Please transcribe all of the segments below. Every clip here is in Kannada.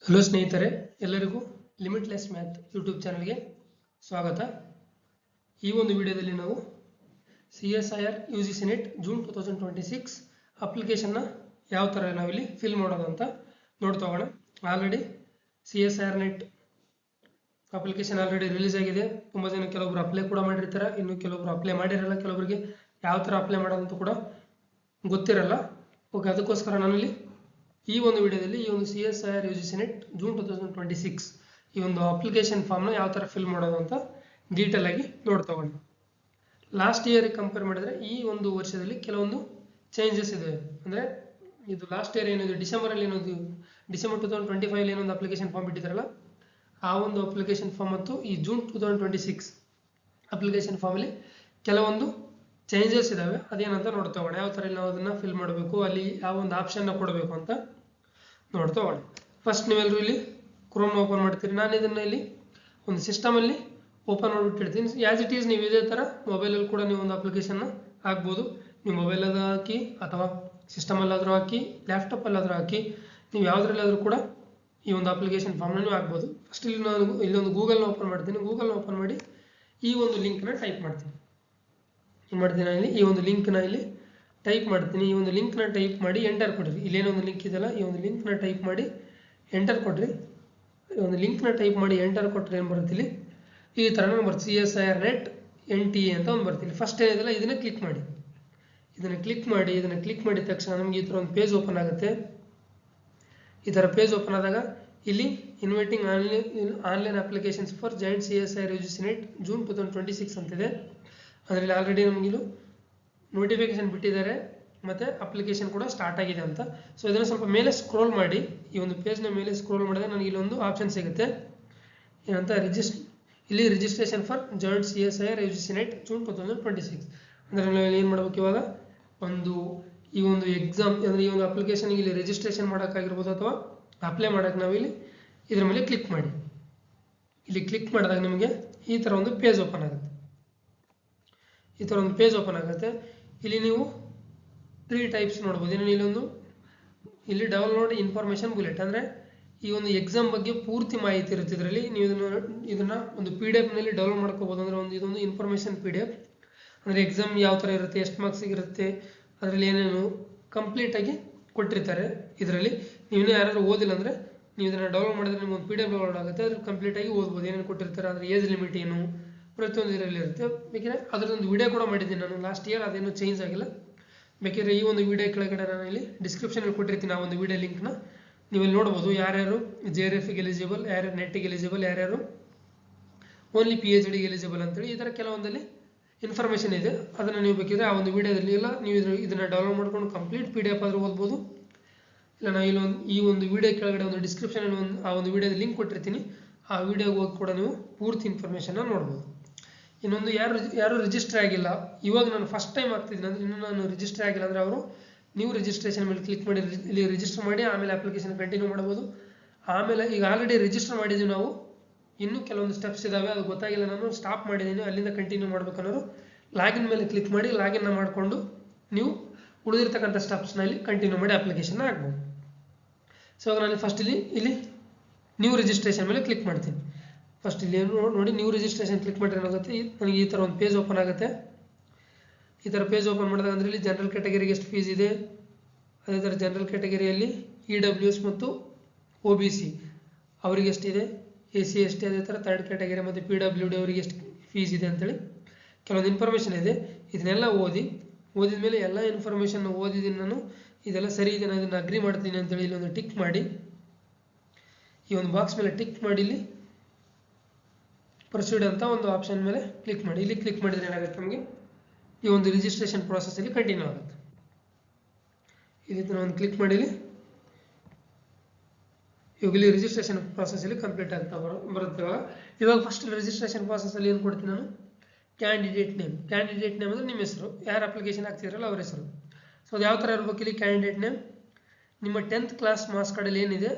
ಹಲೋ ಸ್ನೇಹಿತರೆ, ಎಲ್ಲರಿಗೂ ಲಿಮಿಟ್ಲೆಸ್ ಮ್ಯಾಥ್ ಯೂಟ್ಯೂಬ್ ಚಾನಲ್ಗೆ ಸ್ವಾಗತ. ಈ ಒಂದು ವಿಡಿಯೋದಲ್ಲಿ ನಾವು CSIR UGC ನೆಟ್ ಜೂನ್ 2026 ಅಪ್ಲಿಕೇಶನ್ನ ಯಾವ ಥರ ನಾವಿಲ್ಲಿ ಫಿಲ್ ಮಾಡೋದು ಅಂತ ನೋಡ್ತಾ ಹೋಗೋಣ. Already CSIR net application already release ಆಗಿದೆ. ತುಂಬ ಜನ ಕೆಲವೊಬ್ರು ಅಪ್ಲೈ ಕೂಡ ಮಾಡಿರ್ತಾರೆ, ಇನ್ನು ಕೆಲವೊಬ್ರು ಅಪ್ಲೈ ಮಾಡಿರಲ್ಲ, ಕೆಲವರಿಗೆ ಯಾವ ಥರ ಅಪ್ಲೈ ಮಾಡೋದಂತ ಕೂಡ ಗೊತ್ತಿರಲ್ಲ. ಓಕೆ, ಅದಕ್ಕೋಸ್ಕರ ನಾನಲ್ಲಿ ಈ ಒಂದು ವಿಡಿಯೋದಲ್ಲಿ ಈ ಒಂದು CSIR UGC ನೆಟ್ ಜೂನ್ 2026 ಈ ಒಂದು ಅಪ್ಲಿಕೇಶನ್ ಫಾರ್ಮ್ನ ಯಾವ ಥರ ಫಿಲ್ ಮಾಡೋದು ಅಂತ ಡೀಟೇಲ್ ಆಗಿ ನೋಡ್ತಾ ಹೋಗೋಣ. ಲಾಸ್ಟ್ ಇಯರ್ಗೆ ಕಂಪೇರ್ ಮಾಡಿದ್ರೆ ಈ ಒಂದು ವರ್ಷದಲ್ಲಿ ಕೆಲವೊಂದು ಚೇಂಜಸ್ ಇದೆ. ಅಂದರೆ ಇದು ಲಾಸ್ಟ್ ಇಯರ್ ಏನಿದೆ ಡಿಸೆಂಬರಲ್ಲಿ ಏನೊಂದು ಡಿಸೆಂಬರ್ 2025 ಏನೊಂದು ಅಪ್ಲಿಕೇಶನ್ ಫಾರ್ಮ್ ಬಿಟ್ಟಿದ್ದಾರಲ್ಲ, ಆ ಒಂದು ಅಪ್ಲಿಕೇಶನ್ ಫಾರ್ಮ್ ಮತ್ತು ಈ ಜೂನ್ 2026 ಅಪ್ಲಿಕೇಶನ್ ಫಾರ್ಮಲ್ಲಿ ಕೆಲವೊಂದು ಚೇಂಜಸ್ ಇದ್ದಾವೆ. ಅದೇನಂತ ನೋಡ್ತಾ ಹೋಗೋಣ. ಯಾವ ಥರ ನಾವು ಅದನ್ನು ಫಿಲ್ ಮಾಡಬೇಕು, ಅಲ್ಲಿ ಯಾವ ಒಂದು ಆಪ್ಷನ್ನ ಕೊಡಬೇಕು ಅಂತ ನೋಡ್ತಾ ಹೋಗೋಣ. ಫಸ್ಟ್ ನೀವೆಲ್ಲರೂ ಇಲ್ಲಿ ಕ್ರೋಮ್ನ ಓಪನ್ ಮಾಡ್ತೀರಿ. ನಾನು ಇದನ್ನು ಇಲ್ಲಿ ಒಂದು ಸಿಸ್ಟಮಲ್ಲಿ ಓಪನ್ ಮಾಡಿಬಿಟ್ಟಿರ್ತೀನಿ. ಆ್ಯಸ್ ಇಟ್ ಈಸ್ ನೀವು ಇದೇ ಥರ ಮೊಬೈಲಲ್ಲಿ ಕೂಡ ನೀವು ಒಂದು ಅಪ್ಲಿಕೇಶನ್ನ ಹಾಕ್ಬೋದು. ನೀವು ಮೊಬೈಲಲ್ಲಿ ಹಾಕಿ ಅಥವಾ ಸಿಸ್ಟಮಲ್ಲಾದರೂ ಹಾಕಿ, ಲ್ಯಾಪ್ಟಾಪಲ್ಲಾದರೂ ಹಾಕಿ, ನೀವು ಯಾವುದ್ರಲ್ಲಾದರೂ ಕೂಡ ಈ ಒಂದು ಅಪ್ಲಿಕೇಶನ್ ಫಾರ್ಮ್ನ ನೀವು ಹಾಕ್ಬೋದು. ಫಸ್ಟ್ ಇಲ್ಲಿ ನಾನು ಇಲ್ಲೊಂದು ಗೂಗಲ್ನ ಓಪನ್ ಮಾಡ್ತೀನಿ. ಗೂಗಲ್ನ ಓಪನ್ ಮಾಡಿ ಈ ಒಂದು ಲಿಂಕ್ನ ಟೈಪ್ ಮಾಡ್ತೀನಿ. ಏನು ಮಾಡ್ತೀನಿ ಇಲ್ಲಿ ಈ ಒಂದು ಲಿಂಕ್ನ ಇಲ್ಲಿ ಟೈಪ್ ಮಾಡ್ತೀನಿ. ಈ ಒಂದು ಲಿಂಕ್ನ ಟೈಪ್ ಮಾಡಿ ಎಂಟರ್ ಕೊಡ್ರಿ. ಇಲ್ಲೇನೊಂದು ಲಿಂಕ್ ಇದೆಯಲ್ಲ, ಈ ಒಂದು ಲಿಂಕ್ನ ಟೈಪ್ ಮಾಡಿ ಎಂಟರ್ ಕೊಡ್ರಿ. ಈ ಒಂದು ಲಿಂಕ್ನ ಟೈಪ್ ಮಾಡಿ ಎಂಟರ್ ಕೊಟ್ಟರೆ ಏನು ಬರುತ್ತೆ, ಇಲ್ಲಿ ಈ ಥರನೇ ಬರುತ್ತೆ CSIR ನೆಟ್ NTA ಅಂತ ಒಂದು ಬರ್ತಿಲ್ಲ. ಫಸ್ಟ್ ಏನಿದೆಯಲ್ಲ ಇದನ್ನ ಕ್ಲಿಕ್ ಮಾಡಿ. ಇದನ್ನು ಕ್ಲಿಕ್ ಮಾಡಿದ ತಕ್ಷಣ ನಮಗೆ ಈ ಥರ ಒಂದು ಪೇಜ್ ಓಪನ್ ಆಗುತ್ತೆ. ಈ ಥರ ಪೇಜ್ ಓಪನ್ ಆದಾಗ ಇಲ್ಲಿ inviting online applications for joint CSIR UGC net June 2026 ಅಂತಿದೆ. ಅದರಲ್ಲಿ ಆಲ್ರೆಡಿ ನಮಗಿದು ನೋಟಿಫಿಕೇಶನ್ ಬಿಟ್ಟಿದ್ದಾರೆ ಮತ್ತು ಅಪ್ಲಿಕೇಶನ್ ಕೂಡ ಸ್ಟಾರ್ಟ್ ಆಗಿದೆ ಅಂತ. ಸೊ ಇದನ್ನು ಸ್ವಲ್ಪ ಮೇಲೆ ಸ್ಕ್ರೋಲ್ ಮಾಡಿ, ಈ ಒಂದು ಪೇಜ್ನ ಮೇಲೆ ಸ್ಕ್ರೋಲ್ ಮಾಡಿದಾಗ ನನಗೆ ಇಲ್ಲೊಂದು ಆಪ್ಷನ್ ಸಿಗುತ್ತೆ. ಏನಂತ ಇಲ್ಲಿ registration for joint CSIR UGC net June 2026. ಅಂದರೆ ನಾವು ಏನು ಮಾಡಬೇಕು, ಇವಾಗ ಈ ಒಂದು ಎಕ್ಸಾಮ್ ಅಂದರೆ ಈ ಒಂದು ಅಪ್ಲಿಕೇಶನ್ಗೆ ಇಲ್ಲಿ ರಿಜಿಸ್ಟ್ರೇಷನ್ ಮಾಡೋಕ್ಕಾಗಿರ್ಬೋದು ಅಥವಾ ಅಪ್ಲೈ ಮಾಡೋಕ್ಕೆ ನಾವಿಲ್ಲಿ ಇದ್ರ ಮೇಲೆ ಕ್ಲಿಕ್ ಮಾಡಿ. ಇಲ್ಲಿ ಕ್ಲಿಕ್ ಮಾಡಿದಾಗ ನಿಮಗೆ ಈ ಥರ ಒಂದು ಪೇಜ್ ಓಪನ್ ಆಗುತ್ತೆ. ಇಲ್ಲಿ ನೀವು 3 ಟೈಪ್ಸ್ ನೋಡ್ಬೋದು. ಇಲ್ಲಿ ಡೌನ್ಲೋಡ್ ಇನ್ಫಾರ್ಮೇಷನ್ ಬುಲೆಟ್, ಅಂದರೆ ಈ ಒಂದು ಎಕ್ಸಾಮ್ ಬಗ್ಗೆ ಪೂರ್ತಿ ಮಾಹಿತಿ ಇರುತ್ತೆ. ಇದರಲ್ಲಿ ನೀವು ಇದನ್ನು ಒಂದು PDF ನಲ್ಲಿ ಡೌನ್ಲೋಡ್ ಮಾಡ್ಕೋಬೋದು. ಅಂದರೆ ಇದೊಂದು ಇನ್ಫಾರ್ಮೇಷನ್ PDF, ಅಂದರೆ ಎಕ್ಸಾಮ್ ಯಾವ ಥರ ಇರುತ್ತೆ, ಎಷ್ಟು ಮಾರ್ಕ್ಸಿಗೆ ಇರುತ್ತೆ, ಅದರಲ್ಲಿ ಏನೇನು ಕಂಪ್ಲೀಟಾಗಿ ಕೊಟ್ಟಿರ್ತಾರೆ. ಇದರಲ್ಲಿ ನೀವು ಯಾರಾದರೂ ಓದಿಲ್ಲ ಅಂದರೆ ನೀವು ಇದನ್ನು ಡೌನ್ಲೋಡ್ ಮಾಡಿದ್ರೆ ನಿಮ್ಗೆ ಒಂದು PDF ಡೌನ್ಲೋಡ್ ಆಗುತ್ತೆ. ಅದ್ರ ಕಂಪ್ಲೀಟಾಗಿ ಓದ್ಬೋದು. ಏನೇನು ಕೊಟ್ಟಿರ್ತಾರೆ, ಅಂದರೆ ಏಜ್ ಲಿಮಿಟ್ ಏನು, ಪ್ರತಿಯೊಂದು ಇದರಲ್ಲಿ ಇರುತ್ತೆ. ಬೇಕಿದ್ರೆ ಅದರದೊಂದು ವಿಡಿಯೋ ಕೂಡ ಮಾಡಿದ್ದೀನಿ ನಾನು ಲಾಸ್ಟ್ ಇಯರ್, ಅದೇನು ಚೇಂಜ್ ಆಗಿಲ್ಲ. ಬೇಕಿದ್ರೆ ಈ ಒಂದು ವಿಡಿಯೋ ಕೆಳಗಡೆ ನಾನು ಇಲ್ಲಿ ಡಿಸ್ಕ್ರಿಪ್ಷನಲ್ಲಿ ಕೊಟ್ಟಿರ್ತೀನಿ ಆ ಒಂದು ವಿಡಿಯೋ ಲಿಂಕ್ನ. ನೀವು ಇಲ್ಲಿ ನೋಡ್ಬೋದು ಯಾರ್ಯಾರು JRFಗೆ ಎಲಿಜಿಬಲ್, ಯಾರ್ಯಾರು ನೆಟ್ಟಿಗೆ ಎಲಿಜಿಬಲ್, ಯಾರ್ಯಾರು ಓನ್ಲಿ PhD ಎಲಿಜಿಬಲ್ ಅಂತೇಳಿ ಈ ಥರ ಕೆಲವೊಂದಲ್ಲಿ ಇನ್ಫಾರ್ಮೇಷನ್ ಇದೆ. ಅದನ್ನು ನೀವು ಬೇಕಿದ್ರೆ ಆ ಒಂದು ವಿಡಿಯೋದಲ್ಲಿ ಇಲ್ಲ ನೀವು ಇದನ್ನು ಡೌನ್ಲೋಡ್ ಮಾಡ್ಕೊಂಡು ಕಂಪ್ಲೀಟ್ PDF ಆದರೂ ಓದ್ಬೋದು. ಇಲ್ಲ ನಾನು ಈ ಒಂದು ವಿಡಿಯೋ ಕೆಳಗಡೆ ಒಂದು ಡಿಸ್ಕ್ರಿಪ್ಷನಲ್ಲಿ ಆ ಒಂದು ವಿಡಿಯೋದ ಲಿಂಕ್ ಕೊಟ್ಟಿರ್ತೀನಿ. ಆ ವಿಡಿಯೋಗೆ ಹೋಗಿ ಕೂಡ ನೀವು ಪೂರ್ತಿ ಇನ್ಫಾರ್ಮೇಷನ್ನ ನೋಡ್ಬೋದು. ಇನ್ನೊಂದು ಯಾರು ರಿಜಿಸ್ಟರ್ ಆಗಿಲ್ಲ, ಇವಾಗ ನಾನು ಫಸ್ಟ್ ಟೈಮ್ ಆಗ್ತಿದ್ದೀನಿ ಅಂದರೆ ಇನ್ನೂ ನಾನು ರಿಜಿಸ್ಟರ್ ಆಗಿಲ್ಲ ಅಂದರೆ ಅವರು ನೀವು ರಿಜಿಸ್ಟ್ರೇಷನ್ ಮೇಲೆ ಕ್ಲಿಕ್ ಮಾಡಿ ಇಲ್ಲಿ ರಿಜಿಸ್ಟರ್ ಮಾಡಿ ಆಮೇಲೆ ಅಪ್ಲಿಕೇಶನ್ ಕಂಟಿನ್ಯೂ ಮಾಡ್ಬೋದು. ಆಮೇಲೆ ಈಗ ಆಲ್ರೆಡಿ ರಿಜಿಸ್ಟರ್ ಮಾಡಿದ್ದೀವಿ ನಾವು, ಇನ್ನೂ ಕೆಲವೊಂದು ಸ್ಟೆಪ್ಸ್ ಇದ್ದಾವೆ, ಅದು ಗೊತ್ತಾಗಿಲ್ಲ, ನಾನು ಸ್ಟಾಪ್ ಮಾಡಿದ್ದೀನಿ, ಅಲ್ಲಿಂದ ಕಂಟಿನ್ಯೂ ಮಾಡ್ಬೇಕನ್ನೋರು ಲಾಗಿನ್ ಮೇಲೆ ಕ್ಲಿಕ್ ಮಾಡಿ ಲಾಗಿನ್ನ ಮಾಡಿಕೊಂಡು ನೀವು ಉಳಿದಿರ್ತಕ್ಕಂಥ ಸ್ಟೆಪ್ಸ್ನಲ್ಲಿ ಕಂಟಿನ್ಯೂ ಮಾಡಿ ಅಪ್ಲಿಕೇಶನ್ನ ಆಗ್ಬೋದು. ಸೊ ಇವಾಗ ನಾನು ಫಸ್ಟ್ ಇಲ್ಲಿ ನ್ಯೂ ರಿಜಿಸ್ಟ್ರೇಷನ್ ಮೇಲೆ ಕ್ಲಿಕ್ ಮಾಡ್ತೀನಿ. ಫಸ್ಟ್ ಇಲ್ಲಿ ನೋಡಿ ನ್ಯೂ ರಿಜಿಸ್ಟ್ರೇಷನ್ ಕ್ಲಿಕ್ ಮಾಡಿದ್ರೆ ಏನಾಗುತ್ತೆ, ನನಗೆ ಈ ಥರ ಒಂದು ಪೇಜ್ ಓಪನ್ ಆಗುತ್ತೆ. ಈ ಥರ ಪೇಜ್ ಓಪನ್ ಮಾಡಿದಾಗ ಅಂದರೆ ಇಲ್ಲಿ ಜನರಲ್ ಕ್ಯಾಟಗರಿಗೆ ಎಷ್ಟು ಫೀಸ್ ಇದೆ, ಅದೇ ಥರ ಜನರಲ್ ಕ್ಯಾಟಗರಿಯಲ್ಲಿ EWS ಮತ್ತು OBC ಅವರಿಗೆ ಎಷ್ಟಿದೆ, AC ST, ಅದೇ ಥರ ಥರ್ಡ್ ಕ್ಯಾಟಗರಿ ಮತ್ತು PWD ಅವರಿಗೆ ಎಷ್ಟು ಫೀಸ್ ಇದೆ ಅಂತೇಳಿ ಕೆಲವೊಂದು ಇನ್ಫಾರ್ಮೇಷನ್ ಇದೆ. ಇದನ್ನೆಲ್ಲ ಓದಿದ ಮೇಲೆ ಎಲ್ಲ ಇನ್ಫಾರ್ಮೇಷನ್ ಓದಿದ್ದೀನಿ ನಾನು, ಇದೆಲ್ಲ ಸರಿ ಇದೆ, ನಾನು ಇದನ್ನು ಅಗ್ರಿ ಮಾಡ್ತೀನಿ ಅಂತೇಳಿ ಇಲ್ಲಿ ಒಂದು ಟಿಕ್ ಮಾಡಿ, ಈ ಒಂದು ಬಾಕ್ಸ್ ಮೇಲೆ ಟಿಕ್ ಮಾಡಿ ಇಲ್ಲಿ ಪ್ರೊಸೀಡ್ ಅಂತ ಒಂದು ಆಪ್ಷನ್ ಮೇಲೆ ಕ್ಲಿಕ್ ಮಾಡಿ. ಇಲ್ಲಿ ಕ್ಲಿಕ್ ಮಾಡಿದ್ರೆ ಏನಾಗುತ್ತೆ, ನಮಗೆ ಈ ಒಂದು ರಿಜಿಸ್ಟ್ರೇಷನ್ ಪ್ರಾಸೆಸ್ಸಲ್ಲಿ ಕಂಟಿನ್ಯೂ ಆಗುತ್ತೆ. ಈ ರೀತಿ ನಾವು ಒಂದು ಕ್ಲಿಕ್ ಮಾಡಿ ಇವಾಗ ಇಲ್ಲಿ ರಿಜಿಸ್ಟ್ರೇಷನ್ ಪ್ರಾಸೆಸ್ಸಲ್ಲಿ ಕಂಪ್ಲೀಟ್ ಆಗ್ತಾ ಬರುತ್ತೆ. ಇವಾಗ ಫಸ್ಟ್ ರಿಜಿಸ್ಟ್ರೇಷನ್ ಪ್ರಾಸೆಸ್ಸಲ್ಲಿ ಏನು ಕೊಡ್ತೀನಿ ನಾನು, ಕ್ಯಾಂಡಿಡೇಟ್ ನೇಮ್ ಅಂದರೆ ನಿಮ್ಮ ಹೆಸರು, ಯಾರು ಅಪ್ಲಿಕೇಶನ್ ಹಾಕ್ತಿರಲ್ಲ ಅವ್ರ ಹೆಸರು. ಸೊ ಅದು ಯಾವ ಥರ ಇರ್ಬೇಕು, ಇಲ್ಲಿ ಕ್ಯಾಂಡಿಡೇಟ್ ನೇಮ್ ನಿಮ್ಮ 10th ಕ್ಲಾಸ್ ಮಾರ್ಕ್ಸ್ ಕಾರ್ಡಲ್ಲಿ ಏನಿದೆ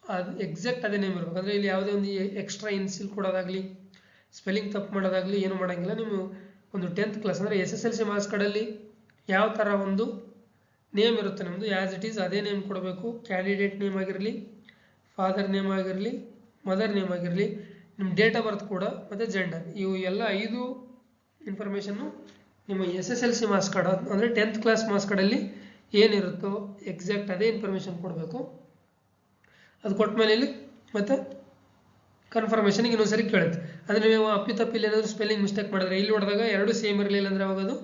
ಅದು ಎಕ್ಸಾಕ್ಟ್ ಅದೇ ನೇಮ್ ಇರಬೇಕು. ಅಂದರೆ ಇಲ್ಲಿ ಯಾವುದೇ ಒಂದು ಎಕ್ಸ್ಟ್ರಾ ಇನ್ಸಿಲ್ ಕೊಡೋದಾಗಲಿ, ಸ್ಪೆಲ್ಲಿಂಗ್ ತಪ್ಪು ಮಾಡೋದಾಗಲಿ ಏನು ಮಾಡೋಂಗಿಲ್ಲ. ನೀವು ಒಂದು 10th ಕ್ಲಾಸ್ ಅಂದರೆ SSLC ಮಾರ್ಕ್ಸ್ ಕಾರ್ಡಲ್ಲಿ ಯಾವ ಥರ ಒಂದು ನೇಮ್ ಇರುತ್ತೆ ನಮ್ಮದು, ಆ್ಯಸ್ ಇಟ್ ಈಸ್ ಅದೇ ನೇಮ್ ಕೊಡಬೇಕು. ಕ್ಯಾಂಡಿಡೇಟ್ ನೇಮ್ ಆಗಿರಲಿ, ಫಾದರ್ ನೇಮ್ ಆಗಿರಲಿ, ಮದರ್ ನೇಮ್ ಆಗಿರಲಿ, ನಿಮ್ಮ ಡೇಟ್ ಆಫ್ ಬರ್ತ್ ಕೂಡ, ಮತ್ತು ಜೆಂಡರ್. ಇವು ಎಲ್ಲ 5 ಇನ್ಫಾರ್ಮೇಷನ್ನು ನಿಮ್ಮ SSLC ಮಾರ್ಕ್ಸ್ ಕಾರ್ಡ್ ಅಂದರೆ 10th ಕ್ಲಾಸ್ ಮಾರ್ಕ್ಸ್ ಕಾರ್ಡಲ್ಲಿ ಏನಿರುತ್ತೋ ಎಕ್ಸಾಕ್ಟ್ ಅದೇ ಇನ್ಫಾರ್ಮೇಷನ್ ಕೊಡಬೇಕು. ಅದು ಕೊಟ್ಟ ಮೇಲೆ ಇಲ್ಲಿ ಮತ್ತು ಕನ್ಫರ್ಮೇಷನ್ಗೆ ಇನ್ನೊಂದ್ಸರಿ ಕೇಳುತ್ತೆ. ಅಂದರೆ ನೀವು ಅಪ್ಪಿತಪ್ಪಿಲ್ಲಿ ಏನಾದರೂ ಸ್ಪೆಲ್ಲಿಂಗ್ ಮಿಸ್ಟೇಕ್ ಮಾಡಿದ್ರೆ ಇಲ್ಲಿ ಹೊಡೆದಾಗ 2 ಸೇಮ್ ಇರಲಿಲ್ಲ ಅಂದರೆ ಅವಾಗ ಅದು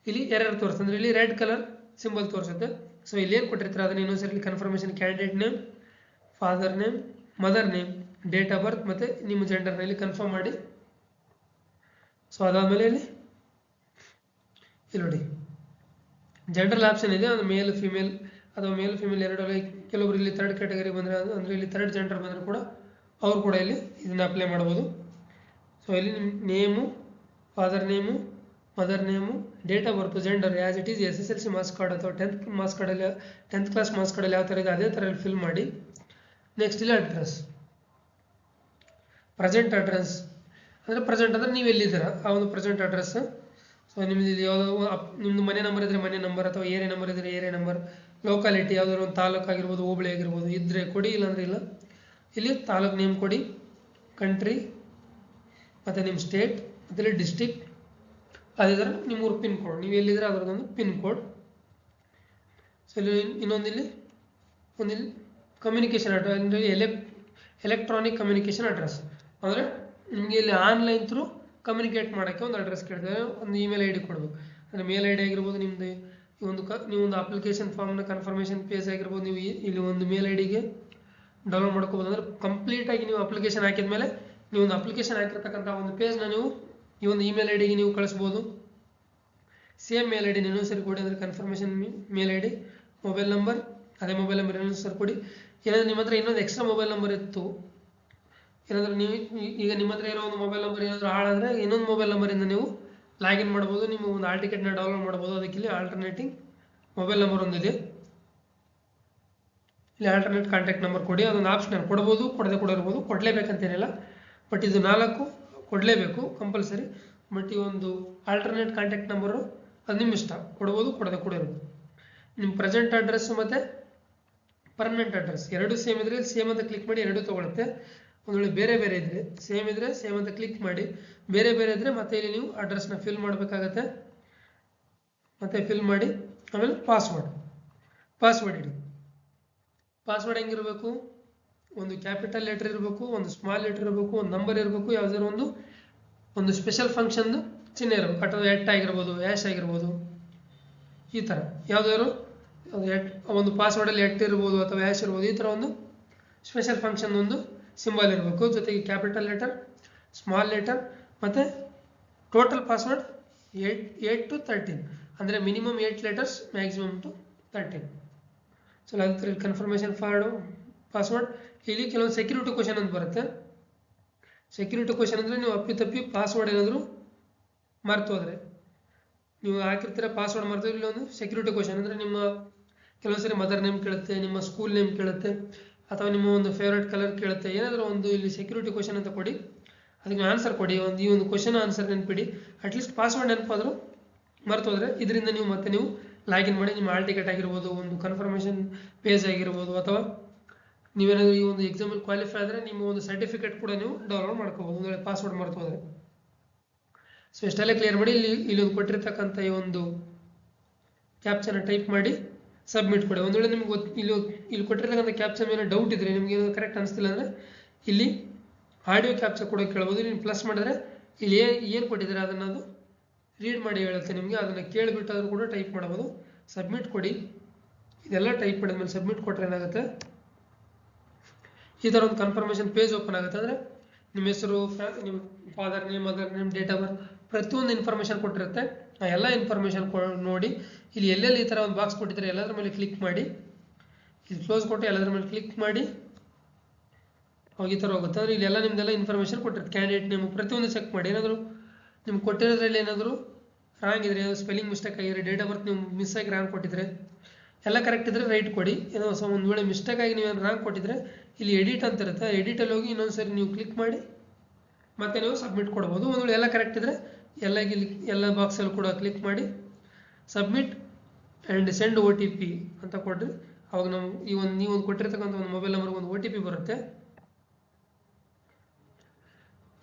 ಇಲ್ಲಿ ಎರರ್ ತೋರಿಸುತ್ತೆ. ಅಂದರೆ ಇಲ್ಲಿ ರೆಡ್ ಕಲರ್ ಸಿಂಬಲ್ ತೋರಿಸುತ್ತೆ. ಸೊ ಇಲ್ಲಿ ಏನು ಕೊಟ್ಟಿರ್ತಾರೆ ಅದನ್ನು ಇನ್ನೊಂದ್ಸರಿ ಇಲ್ಲಿ confirmation candidate name, father name, mother name, date of birth ಮತ್ತು ನಿಮ್ಮ ಜೆಂಡರ್ನಲ್ಲಿ ಕನ್ಫರ್ಮ್ ಮಾಡಿ. ಸೊ ಅದಾದಮೇಲೆ ಇಲ್ಲಿ ನೋಡಿ ಜೆಂಡರ್ ಆಪ್ಷನ್ ಇದೆ. ಅದು ಮೇಲ್ ಫಿಮೇಲ್ ಅಥವಾ ಮೇಲ್ ಫಿಮೇಲ್ ಎರಡರಲ್ಲಿ ಕೆಲವೊಬ್ರು ಇಲ್ಲಿ 3rd ಕ್ಯಾಟಗರಿ ಬಂದರೆ ಅಂದರೆ ಇಲ್ಲಿ 3rd ಜೆಂಡರ್ ಬಂದರೆ ಕೂಡ ಅವರು ಕೂಡ ಇಲ್ಲಿ ಇದನ್ನು ಅಪ್ಲೈ ಮಾಡ್ಬೋದು. ಸೊ ಇಲ್ಲಿ ನಿಮ್ಮ name, father name, mother name, date of birth, gender as it is SSLC marks card ಅಥವಾ 10th ಮಾರ್ಕ್ಸ್ ಕಾರ್ಡಲ್ಲಿ 10th ಕ್ಲಾಸ್ ಮಾರ್ಕ್ಸ್ ಕಾರ್ಡಲ್ಲಿ ಯಾವ ಥರ ಇದೆ ಅದೇ ಥರ ಇಲ್ಲಿ ಫಿಲ್ ಮಾಡಿ. ನೆಕ್ಸ್ಟ್ ಇಲ್ಲಿ ಅಡ್ರೆಸ್, ಪ್ರೆಸೆಂಟ್ ಅಡ್ರೆಸ್ ಅಂದರೆ ಪ್ರೆಸೆಂಟ್ ಅಂದರೆ ನೀವು ಎಲ್ಲಿದ್ದೀರಾ ಆ ಒಂದು ಪ್ರೆಸೆಂಟ್ ಅಡ್ರೆಸ್. ಸೊ ನಿಮ್ಮದು ಇಲ್ಲಿ ಯಾವುದೋ ನಿಮ್ಮದು ಮನೆ ನಂಬರ್ ಇದ್ದರೆ ಮನೆ ನಂಬರ್ ಅಥವಾ ಏರಿಯಾ ನಂಬರ್ ಇದ್ದರೆ ಏರಿಯಾ ನಂಬರ್, ಲೋಕಾಲಿಟಿ ಯಾವುದಾದ್ರು ಒಂದು ತಾಲೂಕು ಆಗಿರ್ಬೋದು, ಹೋಬಳಿ ಆಗಿರ್ಬೋದು, ಇದ್ದರೆ ಕೊಡಿ, ಇಲ್ಲಾಂದರೆ ಇಲ್ಲ. ಇಲ್ಲಿ ತಾಲೂಕು ನೇಮ್ ಕೊಡಿ, ಕಂಟ್ರಿ ಮತ್ತು ನಿಮ್ಮ ಸ್ಟೇಟ್ ಮತ್ತು ಇಲ್ಲಿ ಡಿಸ್ಟಿಕ್, ಅದೇ ಥರ ನಿಮ್ಮ ಊರು ಪಿನ್ ಕೋಡ್, ನೀವು ಎಲ್ಲಿದ್ದರೆ ಅದರದೊಂದು ಪಿನ್ ಕೋಡ್. ಸೊ ಇಲ್ಲಿ ಇನ್ನೊಂದಿಲ್ಲಿ ಒಂದಿಲ್ಲಿ ಕಮ್ಯುನಿಕೇಷನ್ ಅಡ್ರೆಸ್ ಅಂದರೆ ಎಲೆಕ್ಟ್ರಾನಿಕ್ ಕಮ್ಯುನಿಕೇಷನ್ ಅಡ್ರೆಸ್ ಅಂದರೆ ನಿಮಗೆ ಇಲ್ಲಿ ಆನ್ಲೈನ್ ಥ್ರೂ ಕಮ್ಯುನಿಕೇಟ್ ಮಾಡೋಕ್ಕೆ ಒಂದು ಅಡ್ರೆಸ್ ಕೇಳ್ತೇವೆ, ಒಂದು ಇಮೇಲ್ ID ಕೊಡಬೇಕು. ಅಂದರೆ ಮೇಲ್ ID ಆಗಿರ್ಬೋದು, ನಿಮ್ಮದು ನೀವು ಒಂದು ಅಪ್ಲಿಕೇಶನ್ ಫಾರ್ಮ್ನ ಕನ್ಫರ್ಮೇಷನ್ ಪೇಜ್ ಆಗಿರ್ಬೋದು, ನೀವು ಇಲ್ಲಿ ಒಂದು ಮೇಲ್ IDಗೆ ಡೌನ್ಲೋಡ್ ಮಾಡ್ಕೋಬೋದು. ಅಂದರೆ ಕಂಪ್ಲೀಟಾಗಿ ನೀವು ಅಪ್ಲಿಕೇಶನ್ ಹಾಕಿದ ಮೇಲೆ ನೀವು ಒಂದು ಅಪ್ಲಿಕೇಶನ್ ಹಾಕಿರ್ತಕ್ಕಂಥ ಒಂದು ಪೇಜ್ನ ನೀವು ಈ ಒಂದು ಇಮೇಲ್ IDಗೆ ನೀವು ಕಳಿಸ್ಬೋದು. ಸೇಮ್ ಮೇಲ್ ID ಇನ್ನೊಂದು ಸರಿ ಕೊಡಿ, ಅಂದರೆ ಕನ್ಫರ್ಮೇಷನ್ ಮೇಲ್ ID, ಮೊಬೈಲ್ ನಂಬರ್, ಅದೇ ಮೊಬೈಲ್ ನಂಬರ್ ಇನ್ನೊಂದು ಸರಿ ಕೊಡಿ. ಏನಾದರೂ ನಿಮ್ಮ ಹತ್ರ ಇನ್ನೊಂದು ಎಕ್ಸ್ಟ್ರಾ ಮೊಬೈಲ್ ನಂಬರ್ ಇತ್ತು, ಏನಾದರೂ ನೀವು ಈಗ ನಿಮ್ಮ ಹತ್ರ ಇರೋ ಒಂದು ಮೊಬೈಲ್ ನಂಬರ್ ಏನಾದರೂ ಹಾಳಾದರೆ ಇನ್ನೊಂದು ಮೊಬೈಲ್ ನಂಬರಿಂದ ನೀವು ಲಾಗಿನ್ ಮಾಡ್ಬೋದು, ನಿಮ್ಮ ಒಂದು ಹಾಲ್ ಟಿಕೆಟ್ನ ಡೌನ್ಲೋಡ್ ಮಾಡ್ಬೋದು. ಅದಕ್ಕೆ ಇಲ್ಲಿ ಆಲ್ಟರ್ನೇಟಿಂಗ್ ಮೊಬೈಲ್ ನಂಬರ್ ಒಂದಿದೆ, ಇಲ್ಲಿ ಆಲ್ಟರ್ನೇಟ್ ಕಾಂಟ್ಯಾಕ್ಟ್ ನಂಬರ್ ಕೊಡಿ. ಅದೊಂದು ಆಪ್ಷನ್ ಕೊಡ್ಬೋದು, ಕೊಡದೆ ಕೂಡ ಇರ್ಬೋದು, ಕೊಡಲೇಬೇಕಂತೇನಿಲ್ಲ. ಬಟ್ ಇದು 4 ಕೊಡಲೇಬೇಕು ಕಂಪಲ್ಸರಿ. ಬಟ್ ಈ ಒಂದು ಆಲ್ಟರ್ನೇಟ್ ಕಾಂಟ್ಯಾಕ್ಟ್ ನಂಬರು ಅದು ನಿಮ್ಮ ಇಷ್ಟ, ಕೊಡ್ಬೋದು, ಕೊಡದೆ ಕೂಡ ಇರ್ಬೋದು. ನಿಮ್ಮ ಪ್ರೆಸೆಂಟ್ ಅಡ್ರೆಸ್ಸು ಮತ್ತು ಪರ್ಮನೆಂಟ್ ಅಡ್ರೆಸ್ ಎರಡು ಸೇಮ್ ಇದ್ದರೆ ಸೇಮ್ ಅಂತ ಕ್ಲಿಕ್ ಮಾಡಿ ಎರಡೂ ತೊಗೊಳುತ್ತೆ. ಒಂದು ವೇಳೆ ಬೇರೆ ಬೇರೆ ಇದ್ದರೆ ಸೇಮ್ ಇದ್ದರೆ ಸೇಮ್ ಅಂತ ಕ್ಲಿಕ್ ಮಾಡಿ, ಬೇರೆ ಬೇರೆ ಇದ್ದರೆ ಮತ್ತೆ ಇಲ್ಲಿ ನೀವು ಅಡ್ರೆಸ್ನ ಫಿಲ್ ಮಾಡಬೇಕಾಗತ್ತೆ. ಮತ್ತೆ ಫಿಲ್ ಮಾಡಿ ಆಮೇಲೆ ಪಾಸ್ವರ್ಡ್ ಇಡಿ. ಪಾಸ್ವರ್ಡ್ ಹೆಂಗಿರಬೇಕು? ಒಂದು ಕ್ಯಾಪಿಟಲ್ ಲೆಟರ್ ಇರಬೇಕು, ಒಂದು ಸ್ಮಾಲ್ ಲೆಟರ್ ಇರಬೇಕು, ಒಂದು ನಂಬರ್ ಇರಬೇಕು, ಯಾವುದಾದ್ರು ಒಂದು ಸ್ಪೆಷಲ್ ಫಂಕ್ಷನ್ದು ಚಿಹ್ನೆ ಇರಬೇಕು. ಅಥವಾ ಎಟ್ ಆಗಿರ್ಬೋದು, ಆ್ಯಶ್ ಆಗಿರ್ಬೋದು, ಈ ಥರ ಯಾವುದಾದ್ರು ಒಂದು ಪಾಸ್ವರ್ಡಲ್ಲಿ ಎಟ್ ಇರ್ಬೋದು ಅಥವಾ ಆ್ಯಶ್ ಇರ್ಬೋದು, ಈ ಥರ ಒಂದು ಸ್ಪೆಷಲ್ ಫಂಕ್ಷನ್ ಒಂದು ಸಿಂಬಲ್ ಇರಬೇಕು. ಜೊತೆಗೆ ಕ್ಯಾಪಿಟಲ್ ಲೆಟರ್, ಸ್ಮಾಲ್ ಲೆಟರ್ ಮತ್ತು ಟೋಟಲ್ ಪಾಸ್ವರ್ಡ್ 8 to 13, ಅಂದರೆ minimum 8 letters, maximum to 13. So ಅದ್ರ ಕನ್ಫರ್ಮೇಷನ್ ಪಾಸ್ವರ್ಡ್. ಇಲ್ಲಿ ಕೆಲವೊಂದು ಸೆಕ್ಯೂರಿಟಿ ಕ್ವಶನ್ ಅಂತ ಬರುತ್ತೆ. ಸೆಕ್ಯೂರಿಟಿ ಕ್ವಶನ್ ಅಂದರೆ ನೀವು ಅಪ್ಪಿತಪ್ಪಿ ಪಾಸ್ವರ್ಡ್ ಏನಾದರೂ ಮರ್ತು ಹೋದರೆ, ನೀವು ಹಾಕಿರ್ತೀರ ಪಾಸ್ವರ್ಡ್ ಮರ್ತು, ಇಲ್ಲಿ ಒಂದು ಸೆಕ್ಯೂರಿಟಿ ಕ್ವಶನ್ ಅಂದರೆ ನಿಮ್ಮ ಕೆಲವೊಂದು ಸರಿ ಮದರ್ ನೇಮ್ ಕೇಳುತ್ತೆ, ನಿಮ್ಮ ಸ್ಕೂಲ್ ನೇಮ್ ಕೇಳುತ್ತೆ, ಅಥವಾ ನಿಮ್ಮ ಒಂದು ಫೇವ್ರೇಟ್ ಕಲರ್ ಕೇಳುತ್ತೆ. ಏನಾದರೂ ಒಂದು ಇಲ್ಲಿ ಸೆಕ್ಯೂರಿಟಿ ಕ್ವಶನ್ ಅಂತ ಕೊಡಿ, ಅದಕ್ಕೆ ಆನ್ಸರ್ ಕೊಡಿ. ಈ ಒಂದು ಕ್ವಶನ್ ಆನ್ಸರ್ ನೆನಪಿಡಿ. ಅಟ್ಲೀಸ್ಟ್ ಪಾಸ್ವರ್ಡ್ ನೆನಪಾದರೂ ಮರ್ತು ಹೋದರೆ ಇದರಿಂದ ನೀವು ಮತ್ತೆ ನೀವು ಲಾಗಿನ್ ಮಾಡಿ ನಿಮ್ಮ ಹಾಲ್ ಟಿಕೆಟ್ ಆಗಿರ್ಬೋದು, ಒಂದು ಕನ್ಫರ್ಮೇಷನ್ ಪೇಜ್ ಆಗಿರ್ಬೋದು, ಅಥವಾ ನೀವೇನಾದರೂ ಈ ಒಂದು ಎಕ್ಸಾಮಲ್ಲಿ ಕ್ವಾಲಿಫೈ ಆದರೆ ನಿಮ್ಮ ಒಂದು ಸರ್ಟಿಫಿಕೇಟ್ ಕೂಡ ನೀವು ಡೌನ್ಲೋಡ್ ಮಾಡ್ಕೋಬೋದು, ಒಂದು ವೇಳೆ ಪಾಸ್ವರ್ಡ್ ಮರ್ತು ಹೋದರೆ. ಸೊ ಇಷ್ಟೆಲ್ಲ ಕ್ಲಿಯರ್ ಮಾಡಿ ಇಲ್ಲಿ ಒಂದು ಕೊಟ್ಟಿರ್ತಕ್ಕಂಥ ಈ ಒಂದು ಕ್ಯಾಪ್ಚನ ಟೈಪ್ ಮಾಡಿ ಸಬ್ಮಿಟ್ ಕೊಡಿ. ಒಂದು ವೇಳೆ ನಿಮ್ಗೆ ಇಲ್ಲಿ ಕೊಟ್ಟಿರ್ತಕ್ಕಂಥ ಕ್ಯಾಪ್ಚನ್ ಮೇಲೆ ಡೌಟ್ ಇದ್ದರೆ, ನಿಮಗೆ ಏನು ಕರೆಕ್ಟ್ ಅನಿಸ್ತಿಲ್ಲ ಅಂದರೆ ಇಲ್ಲಿ ಆಡಿಯೋ ಕ್ಯಾಪ್ಚರ್ ಕೂಡ ಕೇಳ್ಬೋದು. ನೀವು ಪ್ಲಸ್ ಮಾಡಿದ್ರೆ ಇಲ್ಲಿ ಏನು ಕೊಟ್ಟಿದ್ದಾರೆ ಅದನ್ನು ಅದು ರೀಡ್ ಮಾಡಿ ಹೇಳುತ್ತೆ ನಿಮಗೆ. ಅದನ್ನು ಕೇಳಿಬಿಟ್ಟಾದರೂ ಕೂಡ ಟೈಪ್ ಮಾಡ್ಬೋದು. ಸಬ್ಮಿಟ್ ಕೊಡಿ. ಇದೆಲ್ಲ ಟೈಪ್ ಮಾಡಿದ್ಮೇಲೆ ಸಬ್ಮಿಟ್ ಕೊಟ್ಟರೆ ಏನಾಗುತ್ತೆ, ಈ ಥರ ಒಂದು ಕನ್ಫರ್ಮೇಷನ್ ಪೇಜ್ ಓಪನ್ ಆಗುತ್ತೆ. ಅಂದರೆ ನಿಮ್ಮ ಹೆಸರು, ನಿಮ್ಮ father name, mother name, date of birth, ಪ್ರತಿಯೊಂದು ಇನ್ಫಾರ್ಮೇಷನ್ ಕೊಟ್ಟಿರುತ್ತೆ. ಆ ಎಲ್ಲ ಇನ್ಫಾರ್ಮೇಷನ್ ನೋಡಿ ಇಲ್ಲಿ ಎಲ್ಲೆಲ್ಲಿ ಈ ಥರ ಒಂದು ಬಾಕ್ಸ್ ಕೊಟ್ಟಿದ್ದಾರೆ ಎಲ್ಲದರ ಮೇಲೆ ಕ್ಲಿಕ್ ಮಾಡಿ, ಇಲ್ಲಿ ಕ್ಲೋಸ್ ಕೊಟ್ಟು ಎಲ್ಲದರ ಮೇಲೆ ಕ್ಲಿಕ್ ಮಾಡಿ ಅವಾಗ ಈ ಥರ ಹೋಗುತ್ತೆ. ಅಂದರೆ ಇಲ್ಲಿ ಎಲ್ಲ ನಿಮ್ಮದೆಲ್ಲ ಇನ್ಫಾರ್ಮೇಷನ್ ಕೊಟ್ಟಿರುತ್ತೆ. ಕ್ಯಾಂಡಿಡೇಟ್ ನೇಮು ಪ್ರತಿಯೊಂದು ಚೆಕ್ ಮಾಡಿ. ಏನಾದರೂ ನಿಮ್ಗೆ ಕೊಟ್ಟಿರೋದ್ರಲ್ಲಿ ಏನಾದರೂ ರಾಂಗ್ ಇದ್ದರೆ, ಸ್ಪೆಲ್ಲಿಂಗ್ ಮಿಸ್ಟೇಕ್ ಆಗಿದ್ರೆ, ಡೇಟ್ ಆಫ್ ಬರ್ತ್ ನೀವು ಮಿಸ್ ಆಗಿ ರಾಂಗ್ ಕೊಟ್ಟಿದ್ರೆ, ಎಲ್ಲ ಕರೆಕ್ಟ್ ಇದ್ದರೆ ರೈಟ್ ಕೊಡಿ. ಏನೋ ಒಂದು ವೇಳೆ ಮಿಸ್ಟೇಕ್ ಆಗಿ ನೀವು ರಾಂಗ್ ಕೊಟ್ಟಿದ್ರೆ ಇಲ್ಲಿ ಎಡಿಟ್ ಅಂತ ಇರುತ್ತೆ, ಎಡಿಟಲ್ಲಿ ಹೋಗಿ ಇನ್ನೊಂದು ಸರಿ ನೀವು ಕ್ಲಿಕ್ ಮಾಡಿ ಮತ್ತೆ ನೀವು ಸಬ್ಮಿಟ್ ಕೊಡ್ಬೋದು. ಒಂದು ವೇಳೆ ಎಲ್ಲ ಕರೆಕ್ಟ್ ಇದ್ದರೆ ಎಲ್ಲ ಬಾಕ್ಸಲ್ಲಿ ಕೂಡ ಕ್ಲಿಕ್ ಮಾಡಿ ಸಬ್ಮಿಟ್ ಆ್ಯಂಡ್ ಸೆಂಡ್ OTP ಅಂತ ಕೊಡ್ರಿ. ಆ ಅವಾಗ ನಾವು ನೀವು ಒಂದು ಕೊಟ್ಟಿರ್ತಕ್ಕಂಥ ಒಂದು ಮೊಬೈಲ್ ನಂಬರ್ಗೆ ಒಂದು OTP ಬರುತ್ತೆ